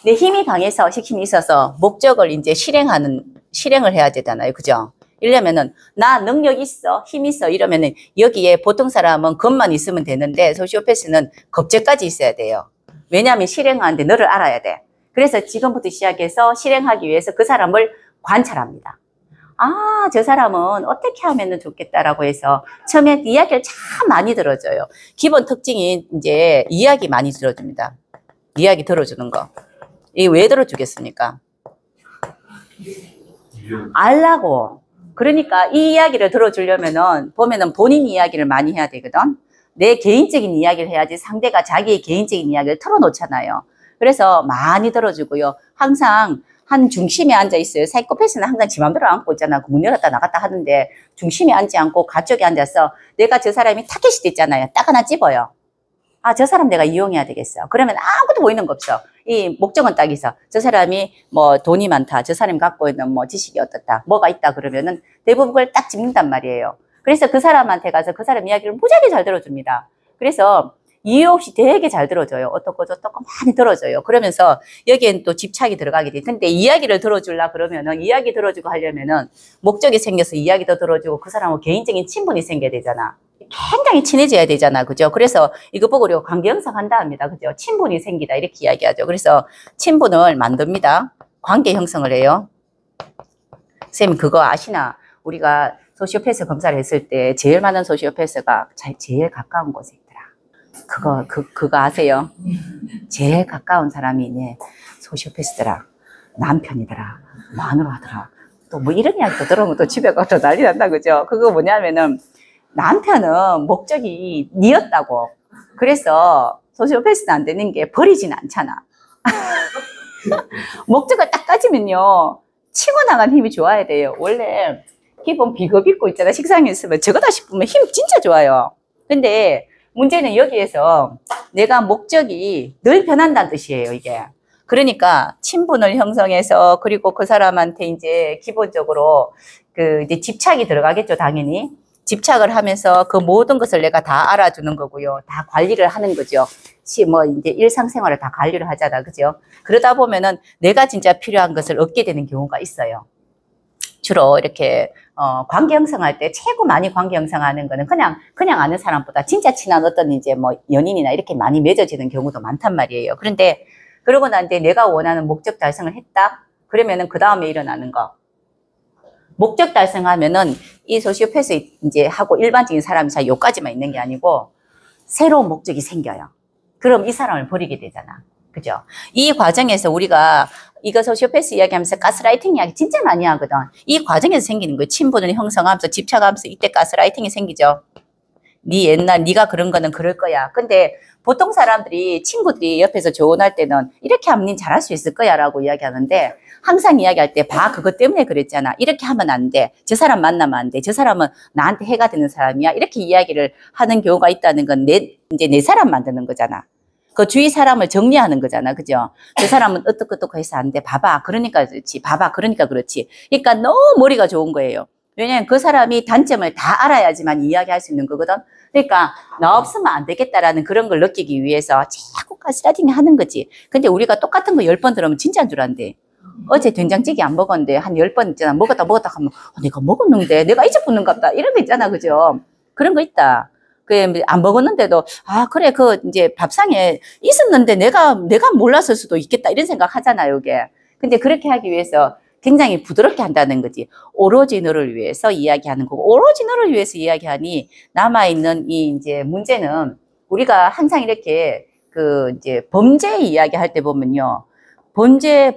S1: 내 힘이 강해서 식신이 있어서 목적을 이제 실행을 해야 되잖아요. 그죠? 이러면은, 나 능력 있어, 힘 있어, 이러면은, 여기에 보통 사람은 겁만 있으면 되는데, 소시오패스는 겁재까지 있어야 돼요. 왜냐하면 실행하는데 너를 알아야 돼. 그래서 지금부터 시작해서 실행하기 위해서 그 사람을 관찰합니다. 아, 저 사람은 어떻게 하면 좋겠다라고 해서 처음에 이야기를 참 많이 들어줘요. 기본 특징이 이제 이야기 많이 들어줍니다. 이야기 들어주는 거. 이게 왜 들어주겠습니까? 알라고. 그러니까 이 이야기를 들어주려면은 보면은 본인 이야기를 많이 해야 되거든. 내 개인적인 이야기를 해야지 상대가 자기의 개인적인 이야기를 털어놓잖아요. 그래서 많이 들어주고요. 항상 한 중심에 앉아 있어요. 사이코패스는 항상 지 맘대로 앉고 있잖아. 문 열었다 나갔다 하는데 중심에 앉지 않고 가쪽에 앉아서 내가 저 사람이 타겟이 됐잖아요. 딱 하나 집어요. 아, 저 사람 내가 이용해야 되겠어. 그러면 아무것도 보이는 거 없어. 이 목적은 딱 있어. 저 사람이 뭐 돈이 많다. 저 사람이 갖고 있는 뭐 지식이 어떻다. 뭐가 있다 그러면은 대부분 그걸 딱 집는단 말이에요. 그래서 그 사람한테 가서 그 사람 이야기를 무지하게 잘 들어줍니다. 그래서 이유 없이 되게 잘 들어줘요. 어떻고 저떻고 많이 들어줘요. 그러면서 여기엔 또 집착이 들어가게 돼. 근데 이야기를 들어주려 그러면은 이야기 들어주고 하려면은 목적이 생겨서 이야기도 들어주고 그 사람하고 개인적인 친분이 생겨야 되잖아. 굉장히 친해져야 되잖아. 그죠? 그래서 이거 보고 우리가 관계 형성한다 합니다. 그죠? 친분이 생기다. 이렇게 이야기하죠. 그래서 친분을 만듭니다. 관계 형성을 해요. 선생님, 그거 아시나? 우리가 소시오패스 검사를 했을 때 제일 많은 소시오패스가 제일 가까운 곳에 있더라. 그거 아세요? 제일 가까운 사람이 네, 소시오패스더라. 남편이더라. 마누라더라. 또 뭐 이런 이야기도 들으면 또 집에 가서 난리 난다. 그죠? 그거 뭐냐면은 남편은 목적이 니였다고. 그래서 소시오패스는 안 되는 게 버리진 않잖아. 목적을 딱 가지면요. 치고 나간 힘이 좋아야 돼요. 원래 기본 비겁 입고 있잖아. 식상에 있으면 저거다 싶으면 힘 진짜 좋아요. 근데 문제는 여기에서 내가 목적이 늘 변한다는 뜻이에요, 이게. 그러니까 친분을 형성해서 그리고 그 사람한테 이제 기본적으로 그 이제 집착이 들어가겠죠, 당연히. 집착을 하면서 그 모든 것을 내가 다 알아주는 거고요. 다 관리를 하는 거죠. 뭐 이제 일상생활을 다 관리를 하잖아. 그죠? 그러다 보면은 내가 진짜 필요한 것을 얻게 되는 경우가 있어요. 주로 이렇게 관계 형성할 때 최고 많이 관계 형성하는 거는 그냥 아는 사람보다 진짜 친한 어떤 이제 뭐 연인이나 이렇게 많이 맺어지는 경우도 많단 말이에요. 그런데 그러고 난 뒤에 내가 원하는 목적 달성을 했다? 그러면은 그 다음에 일어나는 거. 목적 달성하면은 이 소시오패스 이제 하고 일반적인 사람 사이 요까지만 있는 게 아니고 새로운 목적이 생겨요. 그럼 이 사람을 버리게 되잖아. 그죠? 이 과정에서 우리가 이거 소시오패스 이야기하면서 가스라이팅 이야기 진짜 많이 하거든. 이 과정에서 생기는 거예요. 친분을 형성하면서 집착하면서 이때 가스라이팅이 생기죠. 네가 그런 거는 그럴 거야. 근데 보통 사람들이 친구들이 옆에서 조언할 때는 이렇게 하면 니 잘할 수 있을 거야 라고 이야기하는데 항상 이야기할 때 봐 그것 때문에 그랬잖아. 이렇게 하면 안 돼. 저 사람 만나면 안 돼. 저 사람은 나한테 해가 되는 사람이야. 이렇게 이야기를 하는 경우가 있다는 건 이제 내 사람 만드는 거잖아. 그 주위 사람을 정리하는 거잖아. 그죠? 저 사람은 어떡 해서 안 돼. 봐봐. 그러니까 그렇지. 봐봐. 그러니까 그렇지. 그러니까 너무 머리가 좋은 거예요. 왜냐면 그 사람이 단점을 다 알아야지만 이야기할 수 있는 거거든. 그러니까 나 없으면 안 되겠다라는 그런 걸 느끼기 위해서 자꾸 가스라이팅 하는 거지. 근데 우리가 똑같은 거 10번 들으면 진짜인 줄 안대. 어제 된장찌개 안 먹었는데 한 10번 있잖아. 먹었다 하면 내가 먹었는데 내가 잊어붙는갑다. 이런 거 있잖아. 그죠? 그런 거 있다. 안 먹었는데도, 아, 그래, 이제 밥상에 있었는데 내가 몰랐을 수도 있겠다. 이런 생각 하잖아요, 이게. 근데 그렇게 하기 위해서 굉장히 부드럽게 한다는 거지. 오로지 너를 위해서 이야기하는 거고, 오로지 너를 위해서 이야기하니, 남아있는 이제 문제는 우리가 항상 이렇게 이제 범죄 이야기할 때 보면요.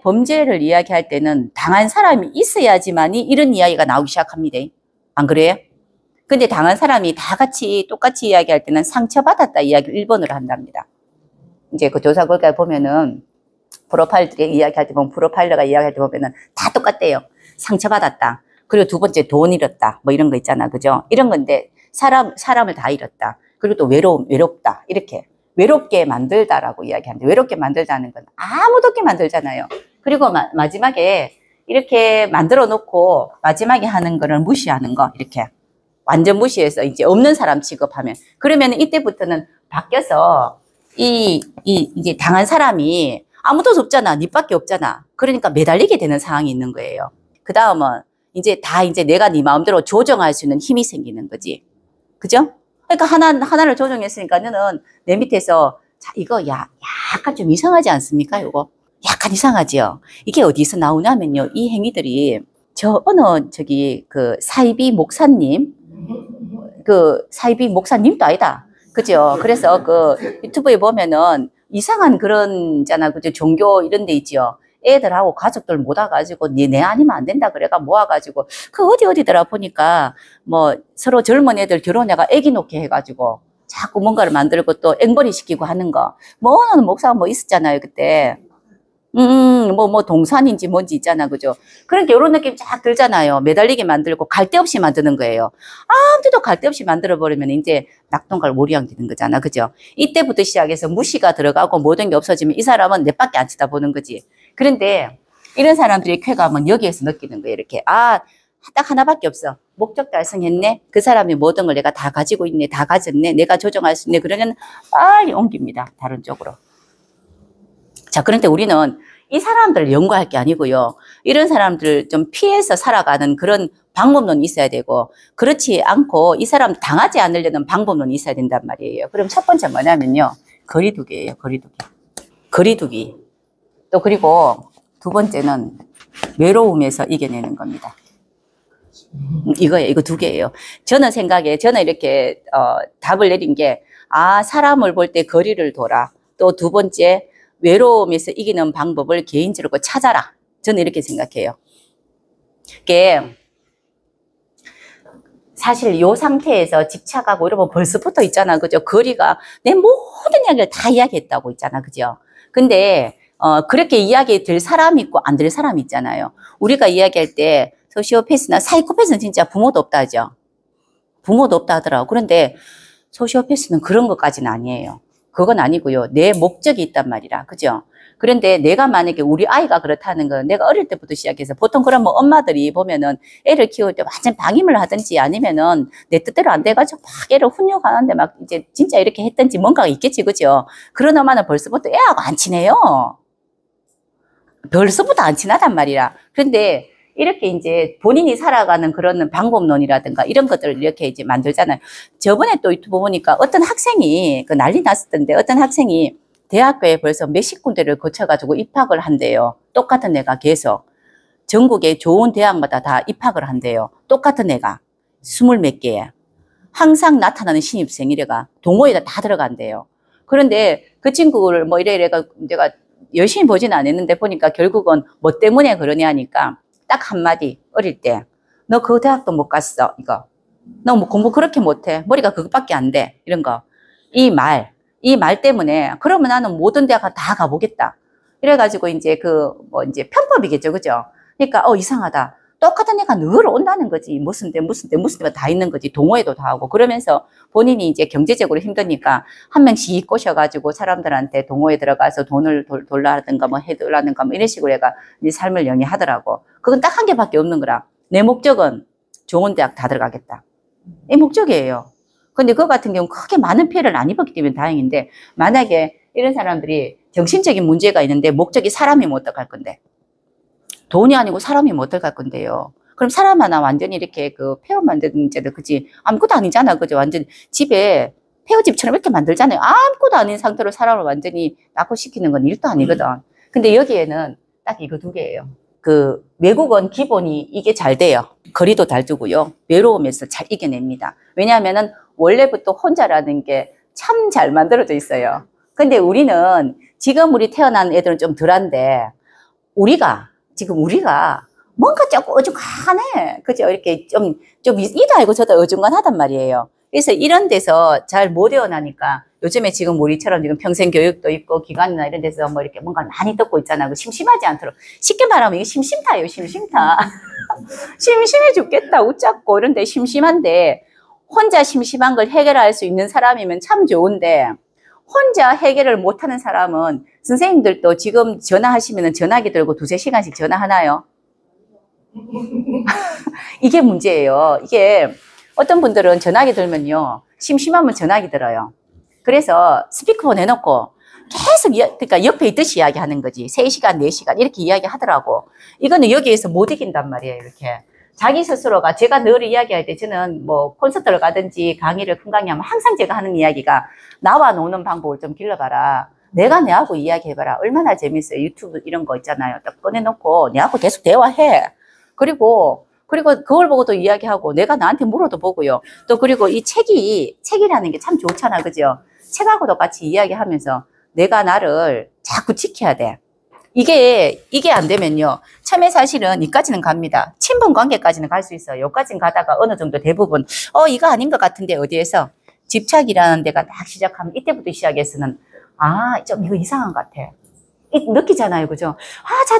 S1: 범죄를 이야기할 때는 당한 사람이 있어야지만이 이런 이야기가 나오기 시작합니다. 안 그래요? 근데 당한 사람이 다 같이 똑같이 이야기할 때는 상처받았다 이야기를 1번으로 한답니다. 이제 그 조사 결과에 보면은 프로파일들이 이야기할 때 보면 프로파일러가 이야기할 때 보면은 다 똑같대요. 상처받았다. 그리고 두 번째 돈 잃었다. 뭐 이런 거 있잖아. 그죠? 이런 건데 사람을 다 잃었다. 그리고 또 외롭다. 이렇게. 외롭게 만들다라고 이야기하는데 외롭게 만들다는 건 아무도 없게 만들잖아요. 그리고 마지막에 이렇게 만들어 놓고 마지막에 하는 거를 무시하는 거. 이렇게. 완전 무시해서 이제 없는 사람 취급하면. 그러면 이때부터는 바뀌어서 이제 당한 사람이 아무도 없잖아. 니밖에 없잖아. 그러니까 매달리게 되는 상황이 있는 거예요. 그 다음은 이제 내가 네 마음대로 조정할 수 있는 힘이 생기는 거지. 그죠? 그러니까 하나를 조정했으니까 너는 내 밑에서 자, 이거 약간 좀 이상하지 않습니까? 이거 약간 이상하지요. 이게 어디서 나오냐면요. 이 행위들이 사이비 목사님도 아니다. 그죠? 그래서 유튜브에 보면은 이상한 그런잖아. 그죠? 종교 이런 데 있죠. 애들하고 가족들 모아가지고 내 아니면 안 된다 그래가 모아가지고 어디더라 보니까 뭐 서로 젊은 애들 결혼해가 애기 놓게 해가지고 자꾸 뭔가를 만들고 또 앵벌이 시키고 하는 거. 뭐 어느 목사가 뭐 있었잖아요 그때. 동산인지 뭔지 있잖아, 그죠? 그러니까 이런 느낌 쫙 들잖아요. 매달리게 만들고 갈 데 없이 만드는 거예요. 아무데도 갈 데 없이 만들어버리면 이제 낙동갈 모리양 되는 거잖아, 그죠? 이때부터 시작해서 무시가 들어가고 모든 게 없어지면 이 사람은 내 밖에 안 쳐다보는 거지. 그런데 이런 사람들의 쾌감은 여기에서 느끼는 거예요, 이렇게. 딱 하나밖에 없어. 목적 달성했네? 그 사람이 모든 걸 내가 다 가지고 있네, 다 가졌네, 내가 조정할 수 있네. 그러면 빨리 옮깁니다, 다른 쪽으로. 자, 그런데 우리는 이 사람들을 연구할 게 아니고요. 이런 사람들을 좀 피해서 살아가는 그런 방법론이 있어야 되고, 그렇지 않고 이 사람 당하지 않으려는 방법론이 있어야 된단 말이에요. 그럼 첫 번째 뭐냐면요. 거리두기예요, 거리두기. 또 그리고 두 번째는 외로움에서 이겨내는 겁니다. 이거예요. 이거 두 개예요. 저는 이렇게, 답을 내린 게, 사람을 볼 때 거리를 둬라. 또 두 번째, 외로움에서 이기는 방법을 개인적으로 찾아라. 저는 이렇게 생각해요. 그게 사실 이 상태에서 집착하고 이러면 벌써부터 있잖아. 그죠? 거리가 내 모든 이야기를 다 이야기했다고 있잖아. 그죠? 근데 그렇게 이야기 될 사람이 있고 안 될 사람이 있잖아요. 우리가 이야기할 때 소시오패스나 사이코패스는 진짜 부모도 없다 하죠. 부모도 없다 하더라고. 그런데 소시오패스는 그런 것까지는 아니에요. 그건 아니고요. 내 목적이 있단 말이라. 그죠? 그런데 내가 만약에 우리 아이가 그렇다는 건 내가 어릴 때부터 시작해서 보통 그런 뭐 엄마들이 보면은 애를 키울 때 완전 방임을 하든지 아니면은 내 뜻대로 안 돼가지고 막 애를 훈육하는데 막 이제 진짜 이렇게 했든지 뭔가가 있겠지. 그죠? 그런 엄마는 벌써부터 애하고 안 친해요. 벌써부터 안 친하단 말이라. 그런데 이렇게 이제 본인이 살아가는 그런 방법론이라든가 이런 것들을 이렇게 이제 만들잖아요. 저번에 또 유튜브 보니까 어떤 학생이 난리 났었던데 어떤 학생이 대학교에 벌써 몇십 군데를 거쳐가지고 입학을 한대요. 똑같은 애가 계속. 전국의 좋은 대학마다 다 입학을 한대요. 똑같은 애가. 20몇 개에. 항상 나타나는 신입생 이래가 동호회에 다 들어간대요. 그런데 그 친구를 뭐 이래가 내가 열심히 보지는 않았는데 보니까 결국은 뭐 때문에 그러냐 하니까 딱 한마디, 어릴 때. 너 그 대학도 못 갔어, 이거. 너 뭐 공부 그렇게 못해. 머리가 그것밖에 안 돼. 이런 거. 이 말 때문에, 그러면 나는 모든 대학 다 가보겠다. 이래가지고 이제 이제 편법이겠죠, 그죠? 그러니까, 이상하다. 똑같은 애가 늘 온다는 거지. 무슨 데 다 있는 거지. 동호회도 다 하고. 그러면서 본인이 이제 경제적으로 힘드니까 한 명씩 꼬셔가지고 사람들한테 동호회 들어가서 돈을 돌라든가 뭐 해달라든가 뭐 이런 식으로 애가 이제 삶을 영위하더라고. 그건 딱 한 개밖에 없는 거라. 내 목적은 좋은 대학 다 들어가겠다. 이 목적이에요. 근데 그거 같은 경우는 크게 많은 피해를 안 입었기 때문에 다행인데, 만약에 이런 사람들이 정신적인 문제가 있는데 목적이 사람이면 어떡할 건데? 돈이 아니고 사람이면 어떡할 건데요? 그럼 사람 하나 완전히 이렇게 그 폐업 만드는 데도 그지 아무것도 아니잖아. 그죠? 완전 집에 폐허집처럼 이렇게 만들잖아요. 아무것도 아닌 상태로 사람을 완전히 낙후시키는 건 일도 아니거든. 근데 여기에는 딱 이거 두 개예요. 그 외국은 기본이 이게 잘 돼요. 거리도 잘 두고요. 외로우면서 잘 이겨냅니다. 왜냐하면은 원래부터 혼자라는 게 참 잘 만들어져 있어요. 근데 우리는 지금 우리 태어난 애들은 좀 덜한데 지금 우리가 뭔가 조금 어중간해. 그죠? 이렇게 좀 이도 알고 저도 어중간하단 말이에요. 그래서 이런 데서 잘 못 태어나니까 요즘에 지금 우리처럼 지금 평생 교육도 있고 기관이나 이런 데서 뭐 이렇게 뭔가 많이 듣고 있잖아. 심심하지 않도록. 쉽게 말하면 이게 심심타예요. 심심타. 심심해 죽겠다. 웃잡고 이런데 심심한데 혼자 심심한 걸 해결할 수 있는 사람이면 참 좋은데 혼자 해결을 못하는 사람은 선생님들도 지금 전화하시면 전화기 들고 2~3시간씩 전화하나요? 이게 문제예요. 이게 어떤 분들은 전화기 들면요. 심심하면 전화기 들어요. 그래서 스피커폰 해놓고 계속 그러니까 옆에 있듯이 이야기하는 거지. 3시간, 4시간 이렇게 이야기하더라고. 이거는 여기에서 못 이긴단 말이에요. 이렇게. 자기 스스로가 제가 늘 이야기할 때 저는 뭐 콘서트를 가든지 강의를 큰 강의하면 항상 제가 하는 이야기가 나와 노는 방법을 좀 길러봐라. 내가 내하고 이야기해봐라. 얼마나 재밌어요. 유튜브 이런 거 있잖아요. 딱 꺼내놓고 내하고 계속 대화해. 그리고 그걸 보고 또 이야기하고 내가 나한테 물어도 보고요. 또 그리고 이 책이라는 게 참 좋잖아. 그죠? 책하고도 같이 이야기하면서 내가 나를 자꾸 지켜야 돼. 이게 안 되면요. 처음에 사실은 이까지는 갑니다. 친분 관계까지는 갈 수 있어요. 여기까지는 가다가 어느 정도 대부분, 이거 아닌 것 같은데 어디에서? 집착이라는 데가 딱 시작하면 이때부터 시작해서는, 좀 이거 이상한 것 같아. 느끼잖아요. 그죠?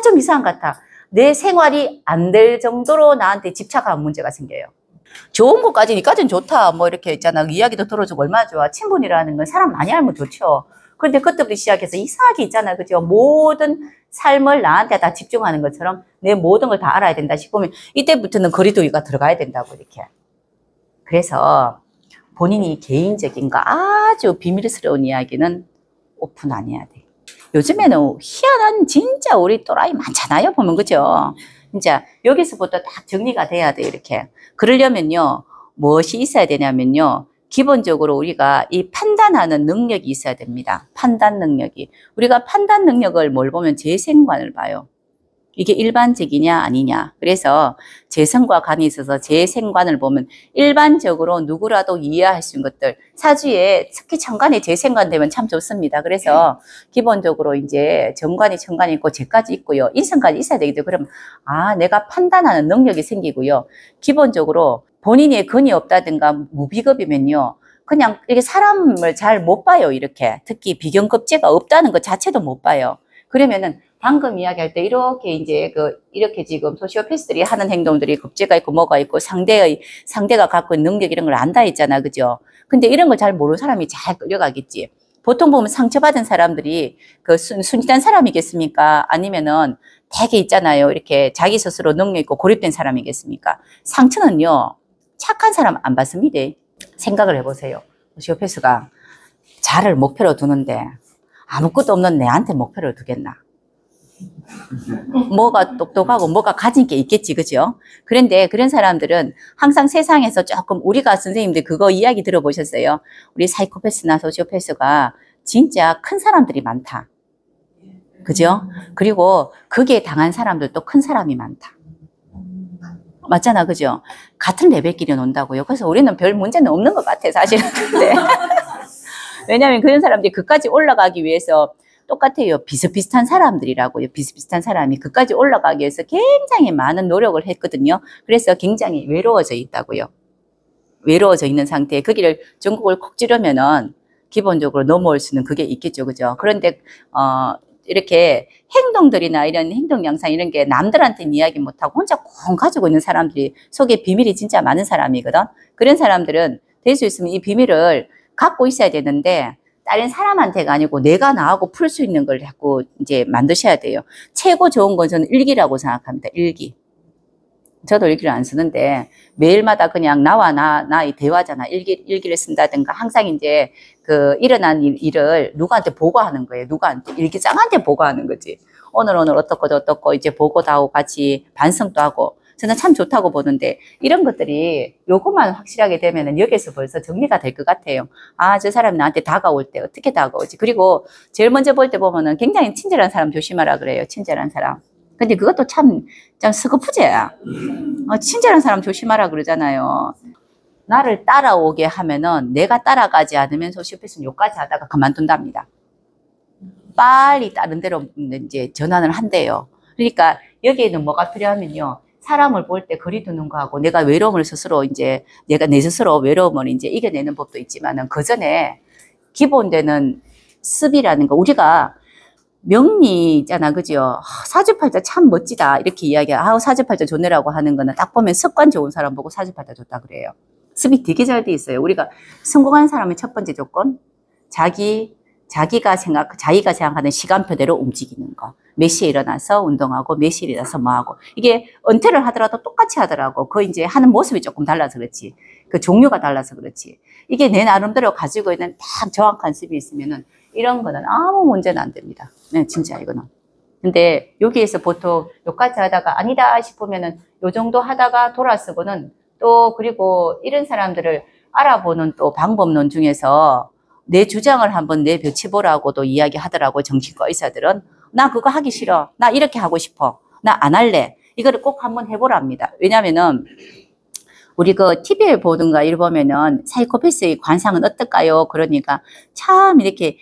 S1: 좀 이상한 것 같아. 내 생활이 안 될 정도로 나한테 집착하는 문제가 생겨요. 좋은 것까지는 이까지는 좋다. 뭐 이렇게 있잖아. 이야기도 들어주고 얼마나 좋아. 친분이라는 건 사람 많이 알면 좋죠. 그런데 그때부터 시작해서 이상하게 있잖아. 그죠? 모든 삶을 나한테 다 집중하는 것처럼 내 모든 걸 다 알아야 된다 싶으면 이때부터는 거리두기가 들어가야 된다고 이렇게. 그래서 본인이 개인적인 거 아주 비밀스러운 이야기는 오픈 안 해야 돼. 요즘에는 희한한 진짜 우리 또라이 많잖아요. 보면 그죠? 진짜 여기서부터 딱 정리가 돼야 돼 이렇게. 그러려면요. 무엇이 있어야 되냐면요. 기본적으로 우리가 이 판단하는 능력이 있어야 됩니다. 판단 능력이. 우리가 판단 능력을 뭘 보면 재생관을 봐요. 이게 일반적이냐 아니냐. 그래서 재성과 관이 있어서 재생관을 보면 일반적으로 누구라도 이해할 수 있는 것들. 사주에 특히 천간에 재생관 되면 참 좋습니다. 그래서 기본적으로 이제 정관이 있고 재까지 있고요. 인성까지 있어야 되겠죠. 그러면 내가 판단하는 능력이 생기고요. 기본적으로 본인이 근이 없다든가 무비겁이면요. 그냥 이렇게 사람을 잘 못 봐요. 이렇게. 특히 비경급제가 없다는 것 자체도 못 봐요. 그러면은 방금 이야기할 때 이렇게 지금 소시오패스들이 하는 행동들이 급제가 있고 뭐가 있고 상대가 갖고 있는 능력 이런 걸 안다 했잖아. 그죠? 근데 이런 걸 잘 모르는 사람이 잘 끌려가겠지. 보통 보면 상처받은 사람들이 그 순진한 사람이겠습니까? 아니면은 되게 있잖아요. 이렇게 자기 스스로 능력 있고 고립된 사람이겠습니까? 상처는요. 착한 사람 안 받습니다. 생각을 해보세요. 소시오패스가 자를 목표로 두는데 아무것도 없는 내한테 목표를 두겠나? 뭐가 똑똑하고 뭐가 가진 게 있겠지, 그죠? 그런데 그런 사람들은 항상 세상에서 조금 우리가 선생님들 그거 이야기 들어보셨어요? 우리 사이코패스나 소시오패스가 진짜 큰 사람들이 많다. 그죠? 그리고 그게 당한 사람들도 큰 사람이 많다. 맞잖아, 그죠? 같은 레벨끼리 논다고요. 그래서 우리는 별 문제는 없는 것 같아, 사실은. 근데 왜냐하면 그런 사람들이 그까지 올라가기 위해서 똑같아요. 비슷비슷한 사람들이라고요. 비슷비슷한 사람이 그까지 올라가기 위해서 굉장히 많은 노력을 했거든요. 그래서 굉장히 외로워져 있다고요. 외로워져 있는 상태에 거기를 전국을 콕 찌르면은 기본적으로 넘어올 수는 그게 있겠죠, 그죠? 그런데 이렇게 행동들이나 이런 행동 양상 이런 게 남들한테는 이야기 못하고 혼자 콩 가지고 있는 사람들이 속에 비밀이 진짜 많은 사람이거든. 그런 사람들은 될 수 있으면 이 비밀을 갖고 있어야 되는데 다른 사람한테가 아니고 내가 나하고 풀 수 있는 걸 자꾸 이제 만드셔야 돼요. 최고 좋은 건 저는 일기라고 생각합니다. 일기. 저도 일기를 안 쓰는데 매일마다 그냥 나와 나의 대화잖아. 일기를 쓴다든가 항상 이제 그 일어난 일을 누구한테 보고하는 거예요. 누구한테 일기장한테 보고하는 거지. 오늘 어떻고 이제 보고도 하고 같이 반성도 하고 저는 참 좋다고 보는데 이런 것들이 요것만 확실하게 되면은 여기에서 벌써 정리가 될 것 같아요. 아, 저 사람이 나한테 다가올 때 어떻게 다가오지? 그리고 제일 먼저 볼 때 보면은 굉장히 친절한 사람 조심하라 그래요. 친절한 사람. 근데 그것도 참 스거푸제야. 친절한 사람 조심하라 그러잖아요. 나를 따라오게 하면은 내가 따라가지 않으면 소시오패스는 요까지 하다가 그만둔답니다. 빨리 다른 데로 이제 전환을 한대요. 그러니까 여기에는 뭐가 필요하면요. 사람을 볼 때 거리 두는 거하고 내가 외로움을 스스로 이제 내가 내 스스로 외로움을 이제 이겨내는 법도 있지만은 그 전에 기본되는 습이라는 거 우리가 명리 있잖아, 그죠? 사주팔자 참 멋지다 이렇게 이야기해. 사주팔자 좋네라고 하는 거는 딱 보면 습관 좋은 사람 보고 사주팔자 좋다 그래요. 습이 되게 잘 돼 있어요. 우리가 성공한 사람의 첫 번째 조건, 자기가 생각하는 시간표대로 움직이는 거. 몇 시에 일어나서 운동하고, 몇 시에 일어나서 뭐 하고. 이게 은퇴를 하더라도 똑같이 하더라고. 그 이제 하는 모습이 조금 달라서 그렇지. 그 종류가 달라서 그렇지. 이게 내 나름대로 가지고 있는 딱 정확한 습이 있으면은 이런 거는 아무 문제는 안 됩니다. 네, 진짜 이거는. 근데 여기에서 보통 여기까지 하다가 아니다 싶으면은 요 정도 하다가 돌아서고는 또 그리고 이런 사람들을 알아보는 또 방법론 중에서 내 주장을 한번 내벼치보라고도 이야기하더라고. 정신과 의사들은. 나 그거 하기 싫어. 나 이렇게 하고 싶어. 나 안 할래. 이거를 꼭 한번 해보랍니다. 왜냐면은 우리 그 TV에 보든가 이러 보면은 사이코패스의 관상은 어떨까요? 그러니까 참 이렇게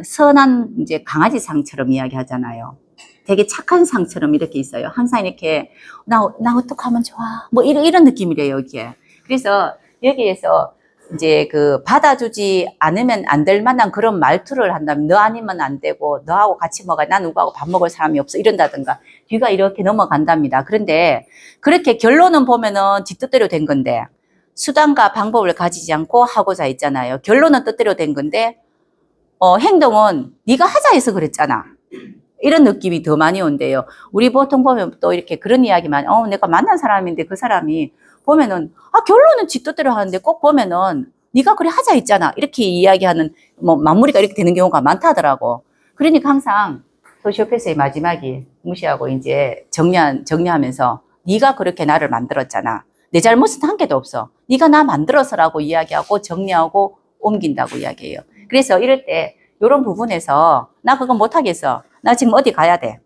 S1: 선한 이제 강아지 상처럼 이야기하잖아요. 되게 착한 상처럼 이렇게 있어요. 항상 이렇게 나 어떡하면 좋아. 뭐 이런 느낌이래요, 이게. 그래서 여기에서 이제 그 받아주지 않으면 안 될 만한 그런 말투를 한다면 너 아니면 안 되고 너하고 같이 먹어. 난 누구하고 밥 먹을 사람이 없어. 이런다든가 뒤가 이렇게 넘어간답니다. 그런데 그렇게 결론은 보면은 지 뜻대로 된 건데 수단과 방법을 가지지 않고 하고자 했잖아요. 결론은 뜻대로 된 건데 행동은 네가 하자 해서 그랬잖아. 이런 느낌이 더 많이 온대요. 우리 보통 보면 또 이렇게 그런 이야기만, 내가 만난 사람인데 그 사람이 보면은, 결론은 지 뜻대로 하는데 꼭 보면은, 네가 그래 하자 했잖아. 이렇게 이야기하는, 마무리가 이렇게 되는 경우가 많다더라고. 그러니까 항상 소시오패스의 마지막이 무시하고 이제 정리하면서, 네가 그렇게 나를 만들었잖아. 내 잘못은 한 개도 없어. 네가 나 만들어서라고 이야기하고 정리하고 옮긴다고 이야기해요. 그래서 이럴 때, 이런 부분에서, 나 그거 못하겠어. 나 지금 어디 가야 돼.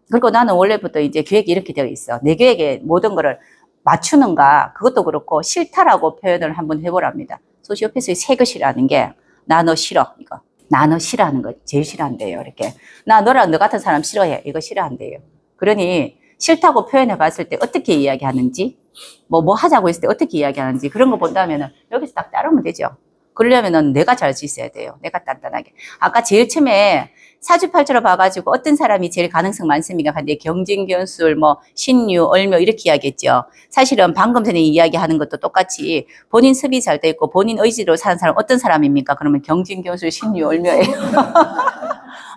S1: 그리고 나는 원래부터 이제 계획이 이렇게 되어 있어. 내 계획에 모든 거를 맞추는가, 그것도 그렇고 싫다라고 표현을 한번 해보랍니다. 소시오패스의 새 것이라는 게, 나 너 싫어. 이거. 나 너 싫어하는 거 제일 싫어한대요. 이렇게. 나 너랑 너 같은 사람 싫어해. 이거 싫어한대요. 그러니 싫다고 표현해 봤을 때 어떻게 이야기하는지, 뭐 하자고 했을 때 어떻게 이야기하는지 그런 거 본다면은 여기서 딱 따르면 되죠. 그러려면은 내가 잘 수 있어야 돼요. 내가 단단하게. 아까 제일 처음에 사주팔자로 봐가지고 어떤 사람이 제일 가능성 많습니까? 근데 경진견술, 신유, 얼묘 이렇게 이야기했죠. 사실은 방금 전에 이야기하는 것도 똑같이 본인 습이 잘 돼 있고 본인 의지로 사는 사람 어떤 사람입니까? 그러면 경진견술, 신유, 얼묘예요.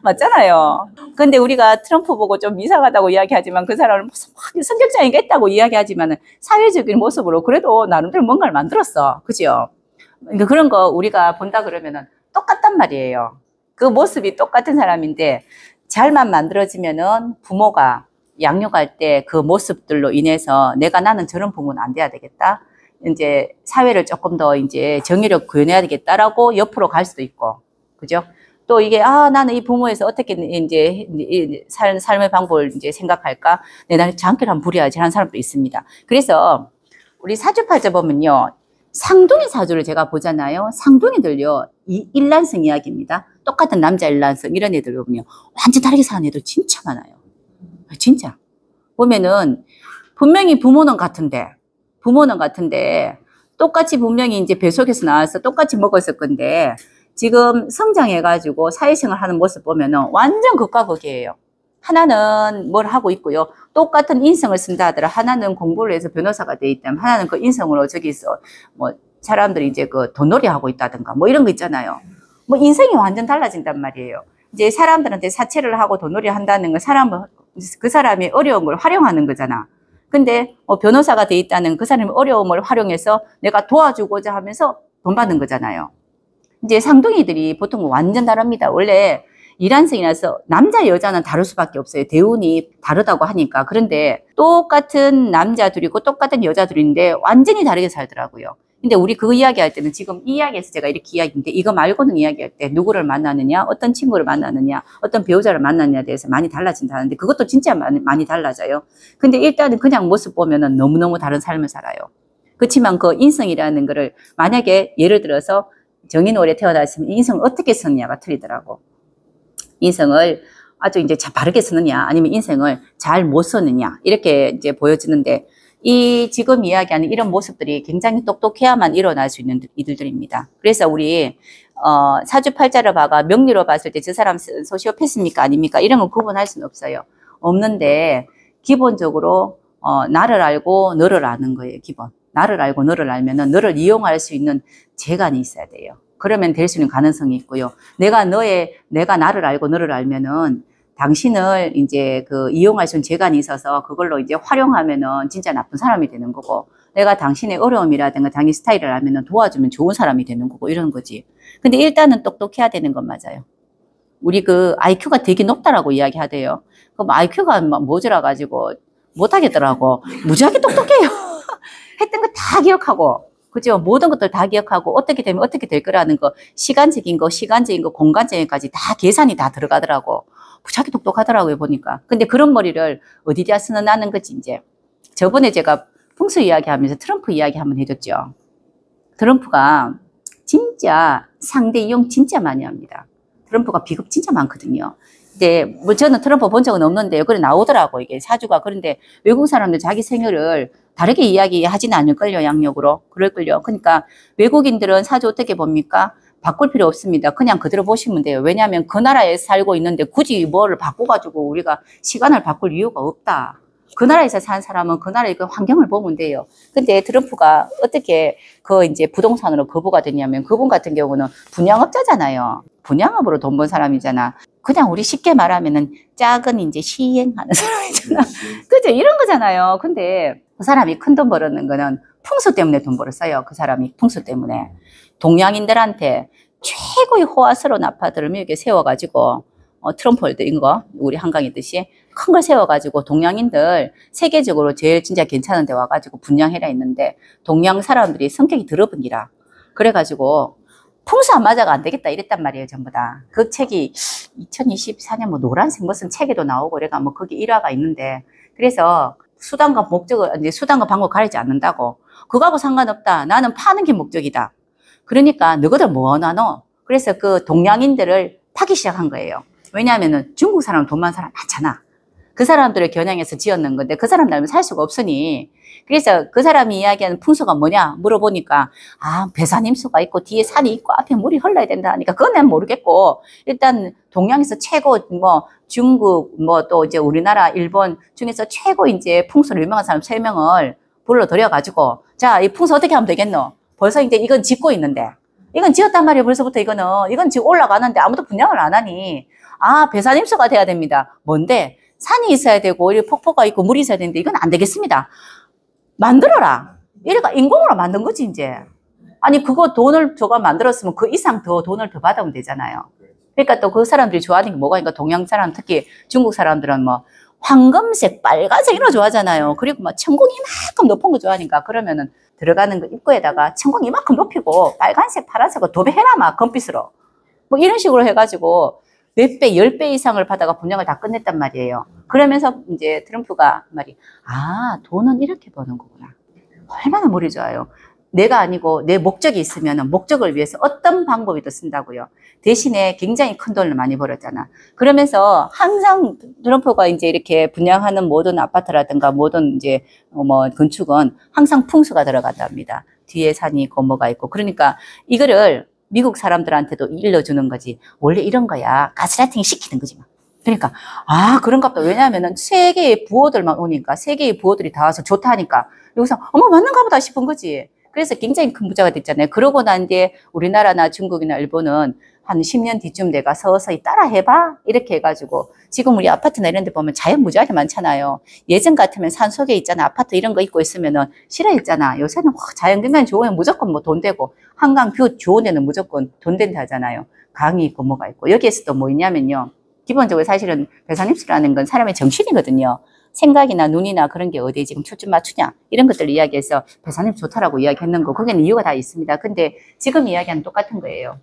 S1: 맞잖아요. 근데 우리가 트럼프 보고 좀 이상하다고 이야기하지만 그 사람은 무슨 막 성격장애가 있다고 이야기하지만은 사회적인 모습으로 그래도 나름대로 뭔가를 만들었어. 그죠? 그러니까 그런 거 우리가 본다 그러면은 똑같단 말이에요. 그 모습이 똑같은 사람인데 잘만 만들어지면은 부모가 양육할 때 그 모습들로 인해서 나는 저런 부모는 안 돼야 되겠다. 이제 사회를 조금 더 이제 정의력 구현해야 되겠다라고 옆으로 갈 수도 있고. 그죠? 또 이게 나는 이 부모에서 어떻게 이제 삶의 방법을 이제 생각할까? 나는 장기를 한번 부려야지 하는 사람도 있습니다. 그래서 우리 사주팔자 보면요. 상둥이 사주를 제가 보잖아요. 상둥이들요. 일란성 이야기입니다. 똑같은 남자 일란성 이런 애들 보면요. 완전 다르게 사는 애들 진짜 많아요. 진짜. 보면은 분명히 부모는 같은데 똑같이 분명히 이제 배 속에서 나와서 똑같이 먹었을 건데 지금 성장해가지고 사회생활 하는 모습 보면은 완전 극과 극이에요. 하나는 뭘 하고 있고요. 똑같은 인성을 쓴다 하더라. 하나는 공부를 해서 변호사가 돼 있다면 하나는 그 인성으로 저기서 사람들이 이제 그 돈놀이 하고 있다든가 이런 거 있잖아요. 인생이 완전 달라진단 말이에요. 이제 사람들한테 사채를 하고 돈놀이 한다는 건 그 사람이 어려운 걸 활용하는 거잖아. 근데 변호사가 돼 있다는 그 사람의 어려움을 활용해서 내가 도와주고자 하면서 돈 받는 거잖아요. 이제 상둥이들이 보통 완전 다릅니다. 원래 이란성이라서 남자 여자는 다를 수밖에 없어요. 대운이 다르다고 하니까. 그런데 똑같은 남자들이고 똑같은 여자들인데 완전히 다르게 살더라고요. 근데 우리 그 이야기 할 때는 지금 이 이야기에서 제가 이렇게 이야기인데 이거 말고는 이야기할 때 누구를 만나느냐, 어떤 친구를 만나느냐, 어떤 배우자를 만나느냐에 대해서 많이 달라진다는데 그것도 진짜 많이 달라져요. 근데 일단은 그냥 모습 보면은 너무너무 다른 삶을 살아요. 그렇지만 그 인성이라는 거를 만약에 예를 들어서 정인월에 태어났으면 인성을 어떻게 썼느냐가 틀리더라고. 인성을 아주 이제 바르게 쓰느냐, 아니면 인생을 잘 못 썼느냐, 이렇게 이제 보여지는데, 이 지금 이야기하는 이런 모습들이 굉장히 똑똑해야만 일어날 수 있는 이들입니다. 그래서 우리, 사주팔자를 봐가 명리로 봤을 때 저 사람 소시오패스입니까? 아닙니까? 이런 건 구분할 수는 없어요. 없는데, 기본적으로, 나를 알고 너를 아는 거예요, 기본. 나를 알고 너를 알면은 너를 이용할 수 있는 재간이 있어야 돼요. 그러면 될 수 있는 가능성이 있고요. 내가 나를 알고 너를 알면은 당신을 이제 이용할 수 있는 재간이 있어서 그걸로 이제 활용하면은 진짜 나쁜 사람이 되는 거고, 내가 당신의 어려움이라든가 당신 스타일을 알면은 도와주면 좋은 사람이 되는 거고, 이런 거지. 근데 일단은 똑똑해야 되는 건 맞아요. 우리 IQ가 되게 높다라고 이야기하대요. 그럼 IQ가 모자라가지고 못하겠더라고. 무지하게 똑똑해요. 했던 거 다 기억하고, 그죠? 모든 것들 다 기억하고, 어떻게 되면 어떻게 될 거라는 거, 시간적인 거, 공간적인 거까지 다 계산이 다 들어가더라고. 무지하게 똑똑하더라고요, 보니까. 근데 그런 머리를 어디다 쓰느냐는 거지, 이제. 저번에 제가 풍수 이야기하면서 트럼프 이야기 한번 해줬죠. 트럼프가 진짜 상대 이용 진짜 많이 합니다. 트럼프가 비극 진짜 많거든요. 근데 뭐 저는 트럼프 본 적은 없는데요. 그래 나오더라고, 이게 사주가. 그런데 외국 사람들 자기 생일을 다르게 이야기하지는 않을걸요, 양력으로. 그럴걸요. 그러니까 외국인들은 사주 어떻게 봅니까? 바꿀 필요 없습니다. 그냥 그대로 보시면 돼요. 왜냐하면 그 나라에 살고 있는데 굳이 뭐를 바꿔가지고 우리가 시간을 바꿀 이유가 없다. 그 나라에서 사는 사람은 그 나라의 그 환경을 보면 돼요. 근데 트럼프가 어떻게 이제 부동산으로 거부가 됐냐면, 그분 같은 경우는 분양업자잖아요. 분양업으로 돈 번 사람이잖아. 그냥 우리 쉽게 말하면은 작은 이제 시행하는 사람이잖아. 그죠? 이런 거잖아요. 근데 그 사람이 큰 돈 벌었는 거는 풍수 때문에 돈 벌었어요. 그 사람이 풍수 때문에. 동양인들한테 최고의 호화스러운 아파트를 미국에 세워가지고, 트럼프홀드인 거, 우리 한강이듯이 큰 걸 세워가지고 동양인들 세계적으로 제일 진짜 괜찮은 데 와가지고 분양해라 했는데, 동양 사람들이 성격이 더러운기라. 그래가지고 풍수 안 맞아가 안 되겠다 이랬단 말이에요, 전부 다. 그 책이 2024년 뭐 노란색 무슨 책에도 나오고 그래가 뭐 거기 일화가 있는데, 그래서 수단과 목적을, 이제 수단과 방법을 가리지 않는다고. 그거하고 상관없다. 나는 파는 게 목적이다. 그러니까 너희들 뭐 하나? 그래서 그 동양인들을 파기 시작한 거예요. 왜냐하면은 중국 사람 돈 많은 사람 많잖아. 그 사람들을 겨냥해서 지었는 건데 그 사람 닮으면 살 수가 없으니. 그래서 그 사람이 이야기하는 풍수가 뭐냐 물어보니까, 배산임수가 있고 뒤에 산이 있고 앞에 물이 흘러야 된다 하니까 그건 난 모르겠고, 일단 동양에서 최고 뭐 중국 뭐 또 이제 우리나라 일본 중에서 최고 이제 풍수로 유명한 사람 3명을 불러들여 가지고, 자, 이 풍수 어떻게 하면 되겠노? 벌써 이제 이건 짓고 있는데, 이건 지었단 말이에요. 벌써부터 이건 지금 올라가는데 아무도 분양을 안 하니, 배산임수가 돼야 됩니다. 뭔데? 산이 있어야 되고 폭포가 있고 물이 있어야 되는데 이건 안 되겠습니다. 만들어라. 이래가 인공으로 만든 거지, 이제. 아니, 그거 돈을 저거 만들었으면 그 이상 더 돈을 더 받으면 되잖아요. 그러니까 또 그 사람들이 좋아하는 게 뭐가 있는가, 동양 사람, 특히 중국 사람들은 뭐 황금색, 빨간색 이런 거 좋아하잖아요. 그리고 막 천공이 이만큼 높은 거 좋아하니까, 그러면은 들어가는 거 입구에다가 천공 이만큼 높이고 빨간색, 파란색을 도배해라, 막 금빛으로. 뭐 이런 식으로 해가지고 몇 배, 10배 이상을 받아가 분양을 다 끝냈단 말이에요. 그러면서 이제 트럼프가 돈은 이렇게 버는 거구나. 얼마나 머리 좋아요. 내가 아니고 내 목적이 있으면 목적을 위해서 어떤 방법이든 쓴다고요. 대신에 굉장히 큰 돈을 많이 벌었잖아. 그러면서 항상 트럼프가 이제 이렇게 분양하는 모든 아파트라든가 모든 이제 뭐 건축은 항상 풍수가 들어간답니다. 뒤에 산이 있고 뭐가 있고. 그러니까 이거를 미국 사람들한테도 일러주는 거지. 원래 이런 거야. 가스라이팅 시키는 거지. 그러니까 그런가 보다. 왜냐하면은 세계의 부호들만 오니까, 세계의 부호들이 다 와서 좋다 하니까 여기서 맞는가 보다 싶은 거지. 그래서 굉장히 큰 부자가 됐잖아요. 그러고 난 뒤에 우리나라나 중국이나 일본은 한 10년 뒤쯤 내가 서서히 따라 해봐 이렇게 해가지고, 지금 우리 아파트나 이런 데 보면 자연 무지하게 많잖아요. 예전 같으면 산 속에 있잖아, 아파트 이런 거 있고 있으면은 싫어했잖아. 요새는 자연 경관이 좋으면 무조건 뭐 돈 되고, 한강 뷰 좋은 데는 무조건 돈 된다 하잖아요. 강이 있고 뭐가 있고 여기에서도 뭐 있냐면요. 기본적으로 사실은 배산입술이라는 건 사람의 정신이거든요. 생각이나 눈이나 그런 게 어디에 지금 초점 맞추냐 이런 것들을 이야기해서 배산입술 좋다라고 이야기했는 거 거기는 이유가 다 있습니다. 근데 지금 이야기하는 똑같은 거예요.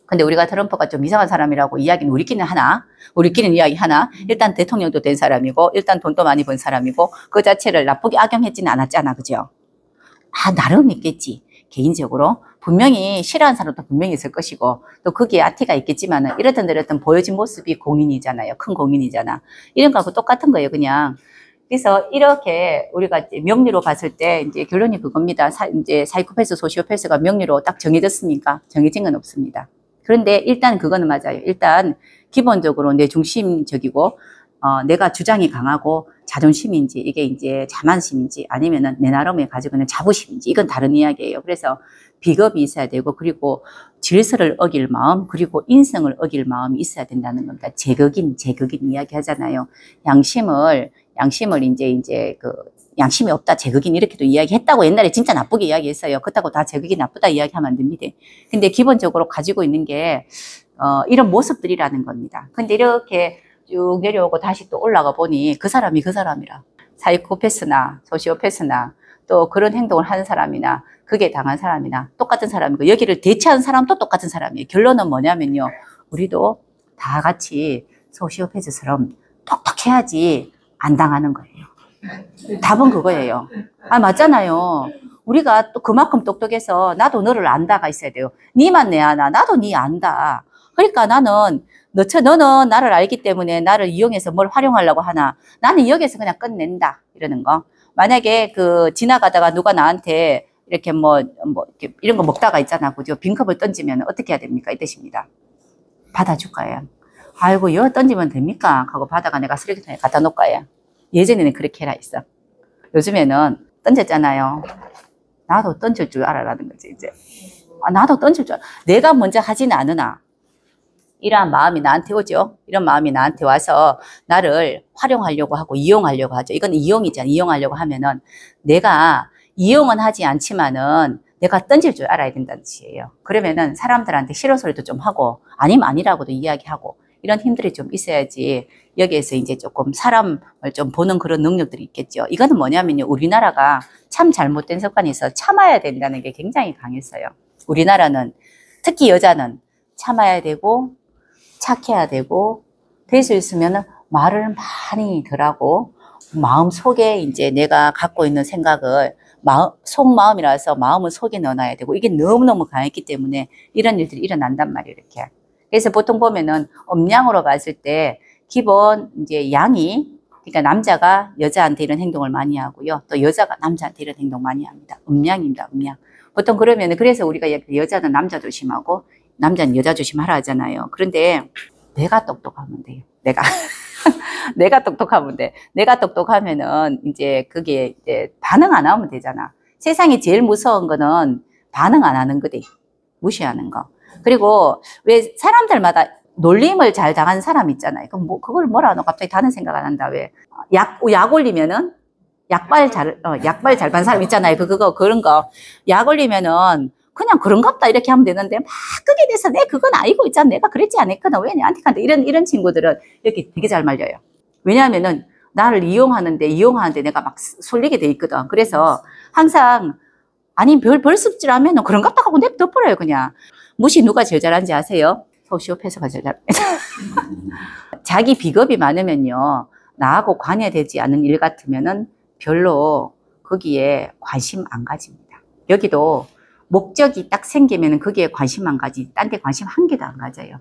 S1: 근데 우리가 트럼프가 좀 이상한 사람이라고 이야기는 우리끼리는 이야기 하나, 일단 대통령도 된 사람이고, 일단 돈도 많이 번 사람이고, 그 자체를 나쁘게 악용했지는 않았잖아, 그죠? 나름 있겠지. 개인적으로. 분명히 싫어하는 사람도 분명히 있을 것이고, 또 거기에 아티가 있겠지만은, 이렇든 저렇든 보여진 모습이 공인이잖아요. 큰 공인이잖아. 이런 거하고 똑같은 거예요, 그냥. 그래서 이렇게 우리가 명리로 봤을 때 이제 결론이 그겁니다. 이제 사이코패스, 소시오패스가 명리로 딱 정해졌습니까? 정해진 건 없습니다. 그런데 일단 그거는 맞아요. 일단 기본적으로 내 중심적이고 내가 주장이 강하고 자존심인지 이게 이제 자만심인지 아니면은 내 나름의 가지고 있는 자부심인지 이건 다른 이야기예요. 그래서 비겁이 있어야 되고 그리고 질서를 어길 마음 그리고 인성을 어길 마음이 있어야 된다는 겁니다. 제격인 이야기 하잖아요. 양심을 이제 그 양심이 없다, 제극인 이렇게도 이야기했다고 옛날에 진짜 나쁘게 이야기했어요. 그렇다고 다 제극이 나쁘다 이야기하면 안 됩니다. 근데 기본적으로 가지고 있는 게 이런 모습들이라는 겁니다. 근데 이렇게 쭉 내려오고 다시 또 올라가 보니 그 사람이 그 사람이라. 사이코패스나 소시오패스나 또 그런 행동을 하는 사람이나 그게 당한 사람이나 똑같은 사람이고 여기를 대체하는 사람도 똑같은 사람이에요. 결론은 뭐냐면요. 우리도 다 같이 소시오패스처럼 똑똑해야지 안 당하는 거예요. 답은 그거예요. 맞잖아요. 우리가 또 그만큼 똑똑해서 나도 너를 안다가 있어야 돼요. 니만 내 아나, 나도 니 안다. 그러니까 나는 너는 나를 알기 때문에 나를 이용해서 뭘 활용하려고 하나. 나는 여기서 그냥 끝낸다. 이러는 거. 만약에 지나가다가 누가 나한테 이렇게 이렇게 이런 거 먹다가 있잖아. 그죠? 빈컵을 던지면 어떻게 해야 됩니까? 이 뜻입니다. 받아줄 거예요. 아이고, 이거 던지면 됩니까? 하고 받아가 내가 쓰레기통에 갖다 놓을 거예요. 예전에는 그렇게 해라 했어. 요즘에는 던졌잖아요. 나도 던질 줄 알아라는 거지, 이제. 나도 던질 줄 알아. 내가 먼저 하지는 않으나, 이러한 마음이 나한테 오죠. 이런 마음이 나한테 와서 나를 활용하려고 하고 이용하려고 하죠. 이건 이용이잖아. 이용하려고 하면은 내가 이용은 하지 않지만은 내가 던질 줄 알아야 된다는 뜻이에요. 그러면은 사람들한테 싫은 소리도 좀 하고, 아니면 아니라고도 이야기하고, 이런 힘들이 좀 있어야지 여기에서 이제 조금 사람을 좀 보는 그런 능력들이 있겠죠. 이거는 뭐냐면요. 우리나라가 참 잘못된 습관이 있어 참아야 된다는 게 굉장히 강했어요. 우리나라는 특히 여자는 참아야 되고 착해야 되고 될 수 있으면 말을 많이 덜하고 마음 속에 이제 내가 갖고 있는 생각을 속마음이라서 마음을 속에 넣어놔야 되고 이게 너무너무 강했기 때문에 이런 일들이 일어난단 말이에요. 이렇게. 그래서 보통 보면은 음양으로 봤을 때 기본 이제 양이 그러니까 남자가 여자한테 이런 행동을 많이 하고요. 또 여자가 남자한테 이런 행동 많이 합니다. 음양입니다. 음양. 보통 그러면은 그래서 우리가 여자는 남자 조심하고 남자는 여자 조심하라 하잖아요. 그런데 내가 똑똑하면 돼요. 내가 똑똑하면 돼. 내가 똑똑하면은 이제 그게 이제 반응 안 하면 되잖아. 세상에 제일 무서운 거는 반응 안 하는 거지. 무시하는 거. 그리고 왜 사람들마다 놀림을 잘 당하는 사람 있잖아요. 그럼 그걸 뭐라 하노? 갑자기 다른 생각 안 한다. 왜? 약 올리면은 약발 잘 받는 사람 있잖아요. 그런 거. 약 올리면은 그냥 그런갑다 이렇게 하면 되는데 막 그게 돼서 그건 알고 있잖아. 내가 그랬지 않았거든. 왜 내한테 간다. 이런 친구들은 이렇게 되게 잘 말려요. 왜냐하면은 나를 이용하는데 내가 막 쏠리게 돼 있거든. 그래서 항상 아니 별 습질 하면은 그런갑다 하고 냅둬버려요. 그냥. 무시 누가 제일 잘하는지 아세요? 소시오패스가 제일 잘합니다. 자기 비겁이 많으면요. 나하고 관여되지 않은 일 같으면은 별로 거기에 관심 안 가집니다. 여기도 목적이 딱 생기면은 거기에 관심 안 가지. 딴 데 관심 한 개도 안 가져요.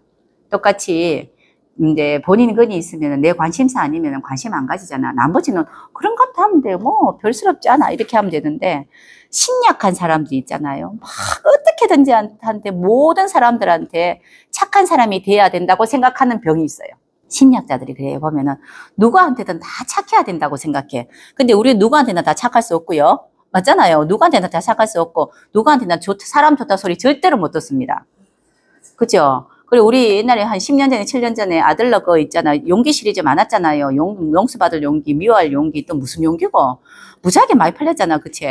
S1: 똑같이 이제 본인 건이 있으면은 내 관심사 아니면은 관심 안 가지잖아. 나머지는 그런 것도 하면 돼. 뭐 별스럽지 않아. 이렇게 하면 되는데 심약한 사람들이 있잖아요. 막 어떻게든지 한테 모든 사람들한테 착한 사람이 돼야 된다고 생각하는 병이 있어요. 심리학자들이 그래요. 보면은 누구한테든 다 착해야 된다고 생각해. 근데 우리 누구한테나 다 착할 수 없고요. 맞잖아요. 누구한테나 다 착할 수 없고 누구한테나 사람 좋다 소리 절대로 못 듣습니다. 그죠? 그리고 우리 옛날에 한 10년 전에 7년 전에 아들러 거 있잖아. 용기 시리즈 많았잖아요. 용수 받을 용기, 미워할 용기, 또 무슨 용기고 무지하게 많이 팔렸잖아. 그치?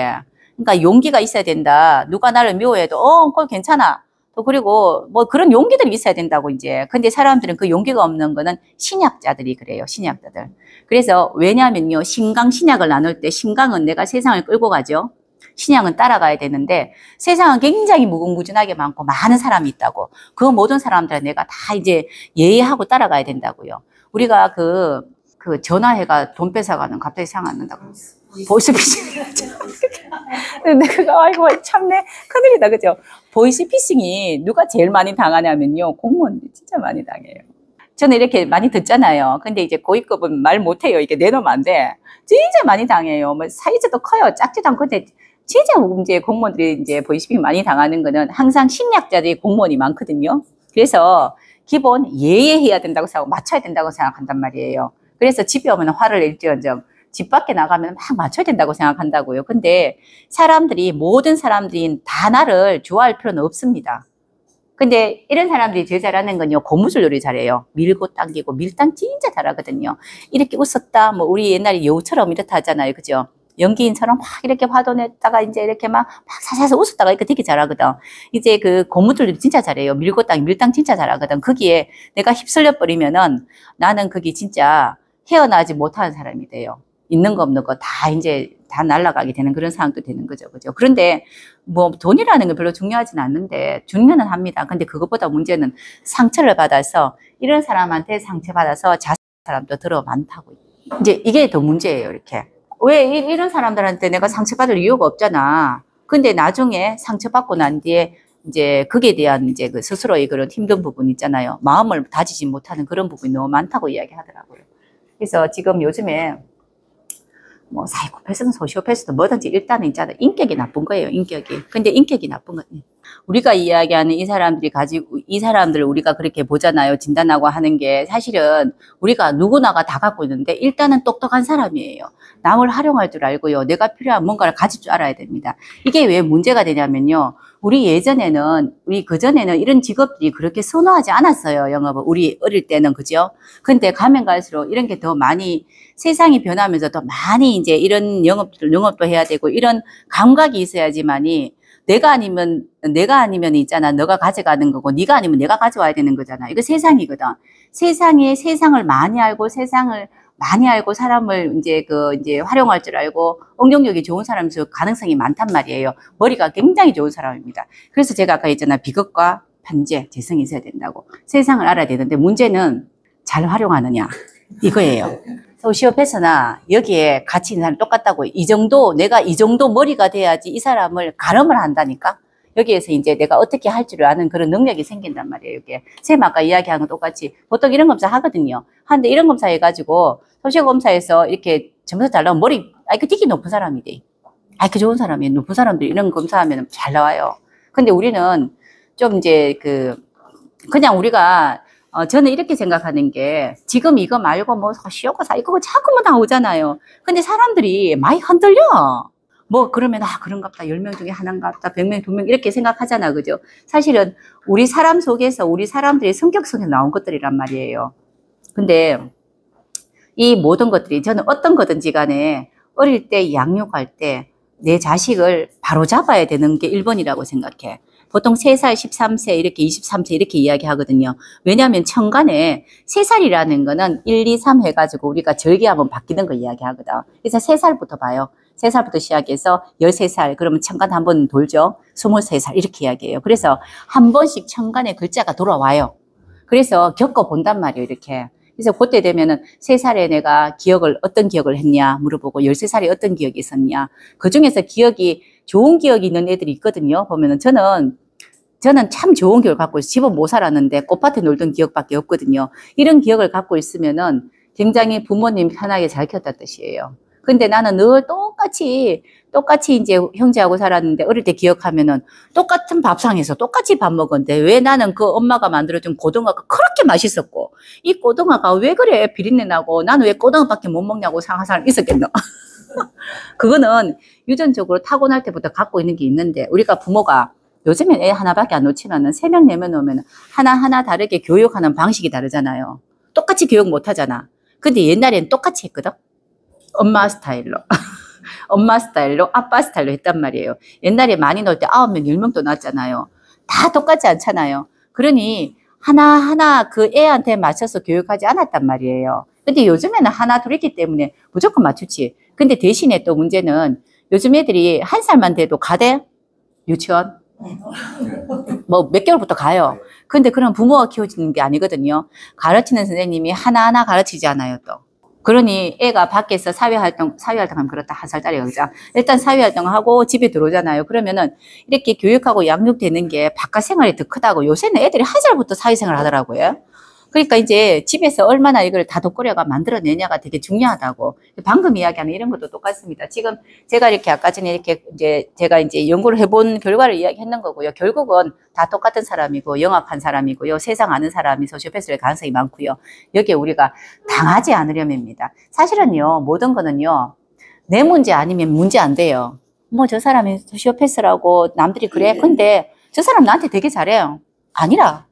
S1: 그러니까 용기가 있어야 된다. 누가 나를 미워해도 그거 괜찮아. 또 그리고 뭐 그런 용기들이 있어야 된다고 이제. 근데 사람들은 그 용기가 없는 거는 신약자들이 그래요. 신약자들. 그래서 왜냐면요. 신강 신약을 나눌 때 신강은 내가 세상을 끌고 가죠. 신약은 따라가야 되는데 세상은 굉장히 무궁무진하게 많고 많은 사람이 있다고. 그 모든 사람들은 내가 다 이제 예의하고 따라가야 된다고요. 우리가 그 전화해가 돈 뺏어가는 갑자기 생각 안 난다고. 보이스피싱. 근데 그거 아이고 참네 큰일이다 그죠? 보이스피싱이 누가 제일 많이 당하냐면요. 공무원들이 진짜 많이 당해요. 저는 이렇게 많이 듣잖아요. 근데 이제 고위급은 말 못해요. 이게 내놓으면 안 돼. 진짜 많이 당해요. 뭐 사이즈도 커요. 작지도 않고. 근데 진짜 이제 공무원들이 이제 보이스피싱 많이 당하는 거는 항상 신약자들이 공무원이 많거든요. 그래서 기본 예의해야 된다고 생각하고 맞춰야 된다고 생각한단 말이에요. 그래서 집에 오면 화를 낼지언정 집 밖에 나가면 막 맞춰야 된다고 생각한다고요. 근데 모든 사람들이 다 나를 좋아할 필요는 없습니다. 근데 이런 사람들이 제일 잘하는 건요, 고무줄 놀이 잘해요. 밀고 당기고, 밀당 진짜 잘하거든요. 이렇게 웃었다, 뭐, 우리 옛날에 여우처럼 이렇다 하잖아요. 그죠? 연기인처럼 막 이렇게 화도 냈다가 이제 이렇게 막 사사서 웃었다가 이렇게 되게 잘하거든. 이제 그 고무줄놀이 진짜 잘해요. 밀고 당기, 밀당 진짜 잘하거든. 거기에 내가 휩쓸려 버리면은 나는 그게 진짜 헤어나지 못하는 사람이 돼요. 있는 거 없는 거 다 이제 다 날아가게 되는 그런 상황도 되는 거죠. 그죠? 그런데 뭐 돈이라는 게 별로 중요하진 않는데 중요는 합니다. 근데 그것보다 문제는 상처를 받아서 이런 사람한테 상처받아서 자살하는 사람도 들어 많다고. 이제 이게 더 문제예요. 이렇게. 왜 이런 사람들한테 내가 상처받을 이유가 없잖아. 근데 나중에 상처받고 난 뒤에 이제 거기에 대한 이제 그 스스로의 그런 힘든 부분 있잖아요. 마음을 다지지 못하는 그런 부분이 너무 많다고 이야기하더라고요. 그래서 지금 요즘에 뭐 사이코패스는 소시오패스도 뭐든지 일단은 있잖아요. 인격이 나쁜 거예요. 인격이. 근데 인격이 나쁜 거예요. 우리가 이야기하는 이 사람들이 가지고 이 사람들을 우리가 그렇게 보잖아요. 진단하고 하는 게 사실은 우리가 누구나가 다 갖고 있는데 일단은 똑똑한 사람이에요. 남을 활용할 줄 알고요. 내가 필요한 뭔가를 가질 줄 알아야 됩니다. 이게 왜 문제가 되냐면요. 우리 그전에는 이런 직업들이 그렇게 선호하지 않았어요. 영업을. 우리 어릴 때는 그죠? 근데 가면 갈수록 이런 게 더 많이 세상이 변하면서 더 많이 이제 이런 영업도 해야 되고 이런 감각이 있어야지만이 내가 아니면 있잖아. 너가 가져가는 거고 네가 아니면 내가 가져와야 되는 거잖아. 이거 세상이거든. 세상을 많이 알고 사람을 이제 활용할 줄 알고 응용력이 좋은 사람일수록 가능성이 많단 말이에요. 머리가 굉장히 좋은 사람입니다. 그래서 제가 아까 했잖아. 비겁과 판재, 재성이 있어야 된다고. 세상을 알아야 되는데 문제는 잘 활용하느냐. 이거예요. 소시오패스나 여기에 같이 있는 사람이 똑같다고. 내가 이 정도 머리가 돼야지 이 사람을 가름을 한다니까. 여기에서 이제 내가 어떻게 할 줄을 아는 그런 능력이 생긴단 말이에요. 이게. 쌤 아까 이야기한 건 똑같이. 보통 이런 검사 하거든요. 하는데 이런 검사 해가지고 소시오검사에서 이렇게 점수 잘 나오면 IQ 되게 높은 사람이 돼. IQ 좋은 사람이, 높은 사람들이 이런 검사하면 잘 나와요. 근데 우리는 좀 이제 그냥 우리가 저는 이렇게 생각하는 게 지금 이거 말고 뭐 소시오검사 이거 자꾸만 나오잖아요. 근데 사람들이 많이 흔들려. 뭐 그러면 그런갑다. 10명 중에 하나인갑다. 100명, 2명 이렇게 생각하잖아. 그죠? 사실은 우리 사람 속에서 우리 사람들의 성격 속에 나온 것들이란 말이에요. 근데 이 모든 것들이 저는 어떤 거든지 간에 어릴 때 양육할 때 내 자식을 바로 잡아야 되는 게 1번이라고 생각해. 보통 3살, 13세, 이렇게 23세 이렇게 이야기하거든요. 왜냐하면 천간에 3살이라는 거는 1, 2, 3 해가지고 우리가 절개하면 바뀌는 거 이야기하거든. 그래서 3살부터 봐요. 3살부터 시작해서 13살, 그러면 천간 한 번 돌죠. 23살 이렇게 이야기해요. 그래서 한 번씩 천간에 글자가 돌아와요. 그래서 겪어본단 말이에요. 이렇게. 그래서 그때 되면은 3살에 내가 어떤 기억을 했냐 물어보고 13살에 어떤 기억이 있었냐. 그 중에서 좋은 기억이 있는 애들이 있거든요. 보면은 저는 참 좋은 기억을 갖고 있어요. 집은 못 살았는데 꽃밭에 놀던 기억밖에 없거든요. 이런 기억을 갖고 있으면은 굉장히 부모님 편하게 잘 켰다는 뜻이에요. 근데 나는 늘 똑같이 이제 형제하고 살았는데 어릴 때 기억하면은 똑같은 밥상에서 똑같이 밥 먹었는데 왜 나는 그 엄마가 만들어준 고등어가 그렇게 맛있었고 이 고등어가 왜 그래 비린내 나고 나는 왜 고등어밖에 못 먹냐고 생각하는 사람 있었겠노. 그거는 유전적으로 타고날 때부터 갖고 있는 게 있는데 우리가 부모가 요즘엔 애 하나밖에 안 놓치면은 3명, 4명 놓으면 하나하나 다르게 교육하는 방식이 다르잖아요. 똑같이 교육 못 하잖아. 근데 옛날엔 똑같이 했거든. 엄마 스타일로. 엄마 스타일로, 아빠 스타일로 했단 말이에요. 옛날에 많이 놀 때 9명, 10명도 낳았잖아요. 다 똑같지 않잖아요. 그러니 하나하나 그 애한테 맞춰서 교육하지 않았단 말이에요. 근데 요즘에는 하나 둘 있기 때문에 무조건 맞추지. 근데 대신에 또 문제는 요즘 애들이 한 살만 돼도 가대? 유치원? 뭐 몇 개월부터 가요. 근데 그런 부모가 키워지는 게 아니거든요. 가르치는 선생님이 하나하나 가르치지 않아요, 또. 그러니 애가 밖에서 사회활동하면 그렇다. 한 살짜리가, 그죠? 일단 사회활동하고 집에 들어오잖아요. 그러면은 이렇게 교육하고 양육되는 게 바깥 생활이 더 크다고. 요새는 애들이 한 살부터 사회생활 하더라고요. 그러니까 이제 집에서 얼마나 이걸 다독거려가 만들어내냐가 되게 중요하다고. 방금 이야기하는 이런 것도 똑같습니다. 지금 제가 이렇게 아까 전에 이렇게 제가 이제 연구를 해본 결과를 이야기했는 거고요. 결국은 다 똑같은 사람이고 영악한 사람이고요. 세상 아는 사람이 소시오패스일 가능성이 많고요. 여기에 우리가 당하지 않으려면입니다. 사실은요, 모든 거는요, 내 문제 아니면 문제 안 돼요. 뭐 저 사람이 소시오패스라고 남들이 그래. 근데 저 사람 나한테 되게 잘해요. 아니라.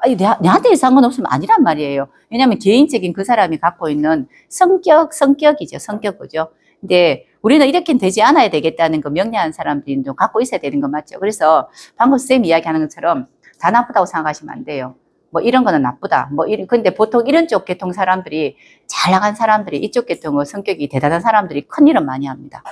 S1: 아니, 내한테 상관없으면 아니란 말이에요. 왜냐하면 개인적인 그 사람이 갖고 있는 성격이죠. 성격, 그죠? 근데 우리는 이렇게는 되지 않아야 되겠다는 그 명료한 사람들이 좀 갖고 있어야 되는 거 맞죠? 그래서 방금 선생님이 이야기하는 것처럼 다 나쁘다고 생각하시면 안 돼요. 뭐 이런 거는 나쁘다. 근데 보통 이런 쪽 계통 사람들이, 잘 나간 사람들이, 이쪽 계통의 성격이 대단한 사람들이 큰일은 많이 합니다.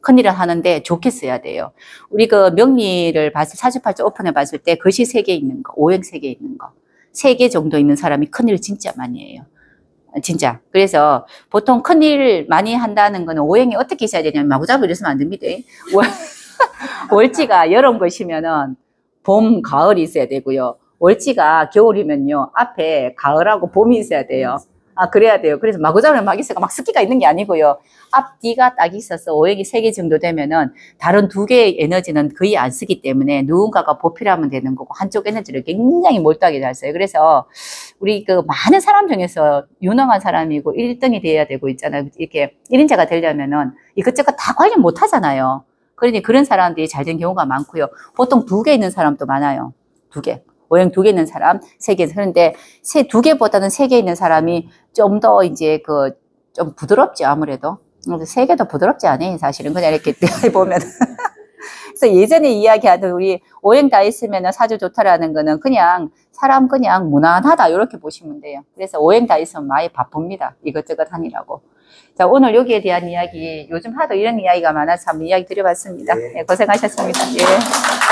S1: 큰일을 하는데 좋게 써야 돼요. 우리 그 명리를 사주팔자 오픈해 봤을 때 글씨 3개 있는 거, 오행 3개 있는 거, 3개 정도 있는 사람이 큰일을 진짜 많이 해요. 진짜. 그래서 보통 큰일 많이 한다는 거는 오행이 어떻게 있어야 되냐면 마구잡이 이랬으면 안 됩니다. 월지가 여름 것이면은 봄, 가을이 있어야 되고요. 월지가 겨울이면요. 앞에 가을하고 봄이 있어야 돼요. 그래야 돼요. 그래서 마구잡이로 막 있어가 막 습기가 있는 게 아니고요. 앞뒤가 딱 있어서 오행이 3개 정도 되면은 다른 2개의 에너지는 거의 안 쓰기 때문에 누군가가 보필하면 되는 거고 한쪽 에너지를 굉장히 몰두하게 잘 써요. 그래서 우리 그 많은 사람 중에서 유능한 사람이고 1등이 돼야 되고 있잖아요. 이렇게 1인자가 되려면은 이것저것 다 관리 못 하잖아요. 그러니 그런 사람들이 잘 된 경우가 많고요. 보통 2개 있는 사람도 많아요. 2개. 오행 2개 있는 사람, 3개. 그런데 2개보다는 3개 있는 사람이 좀 더 이제 좀 부드럽죠, 아무래도. 3개도 부드럽지 않아요, 사실은. 그냥 이렇게 보면. 그래서 예전에 이야기하던 우리 오행 다 있으면 사주 좋다라는 거는 그냥 사람 그냥 무난하다, 이렇게 보시면 돼요. 그래서 오행 다 있으면 많이 바쁩니다. 이것저것 하느라고. 자, 오늘 여기에 대한 이야기, 요즘 하도 이런 이야기가 많아서 한번 이야기 드려봤습니다. 네, 고생하셨습니다. 예.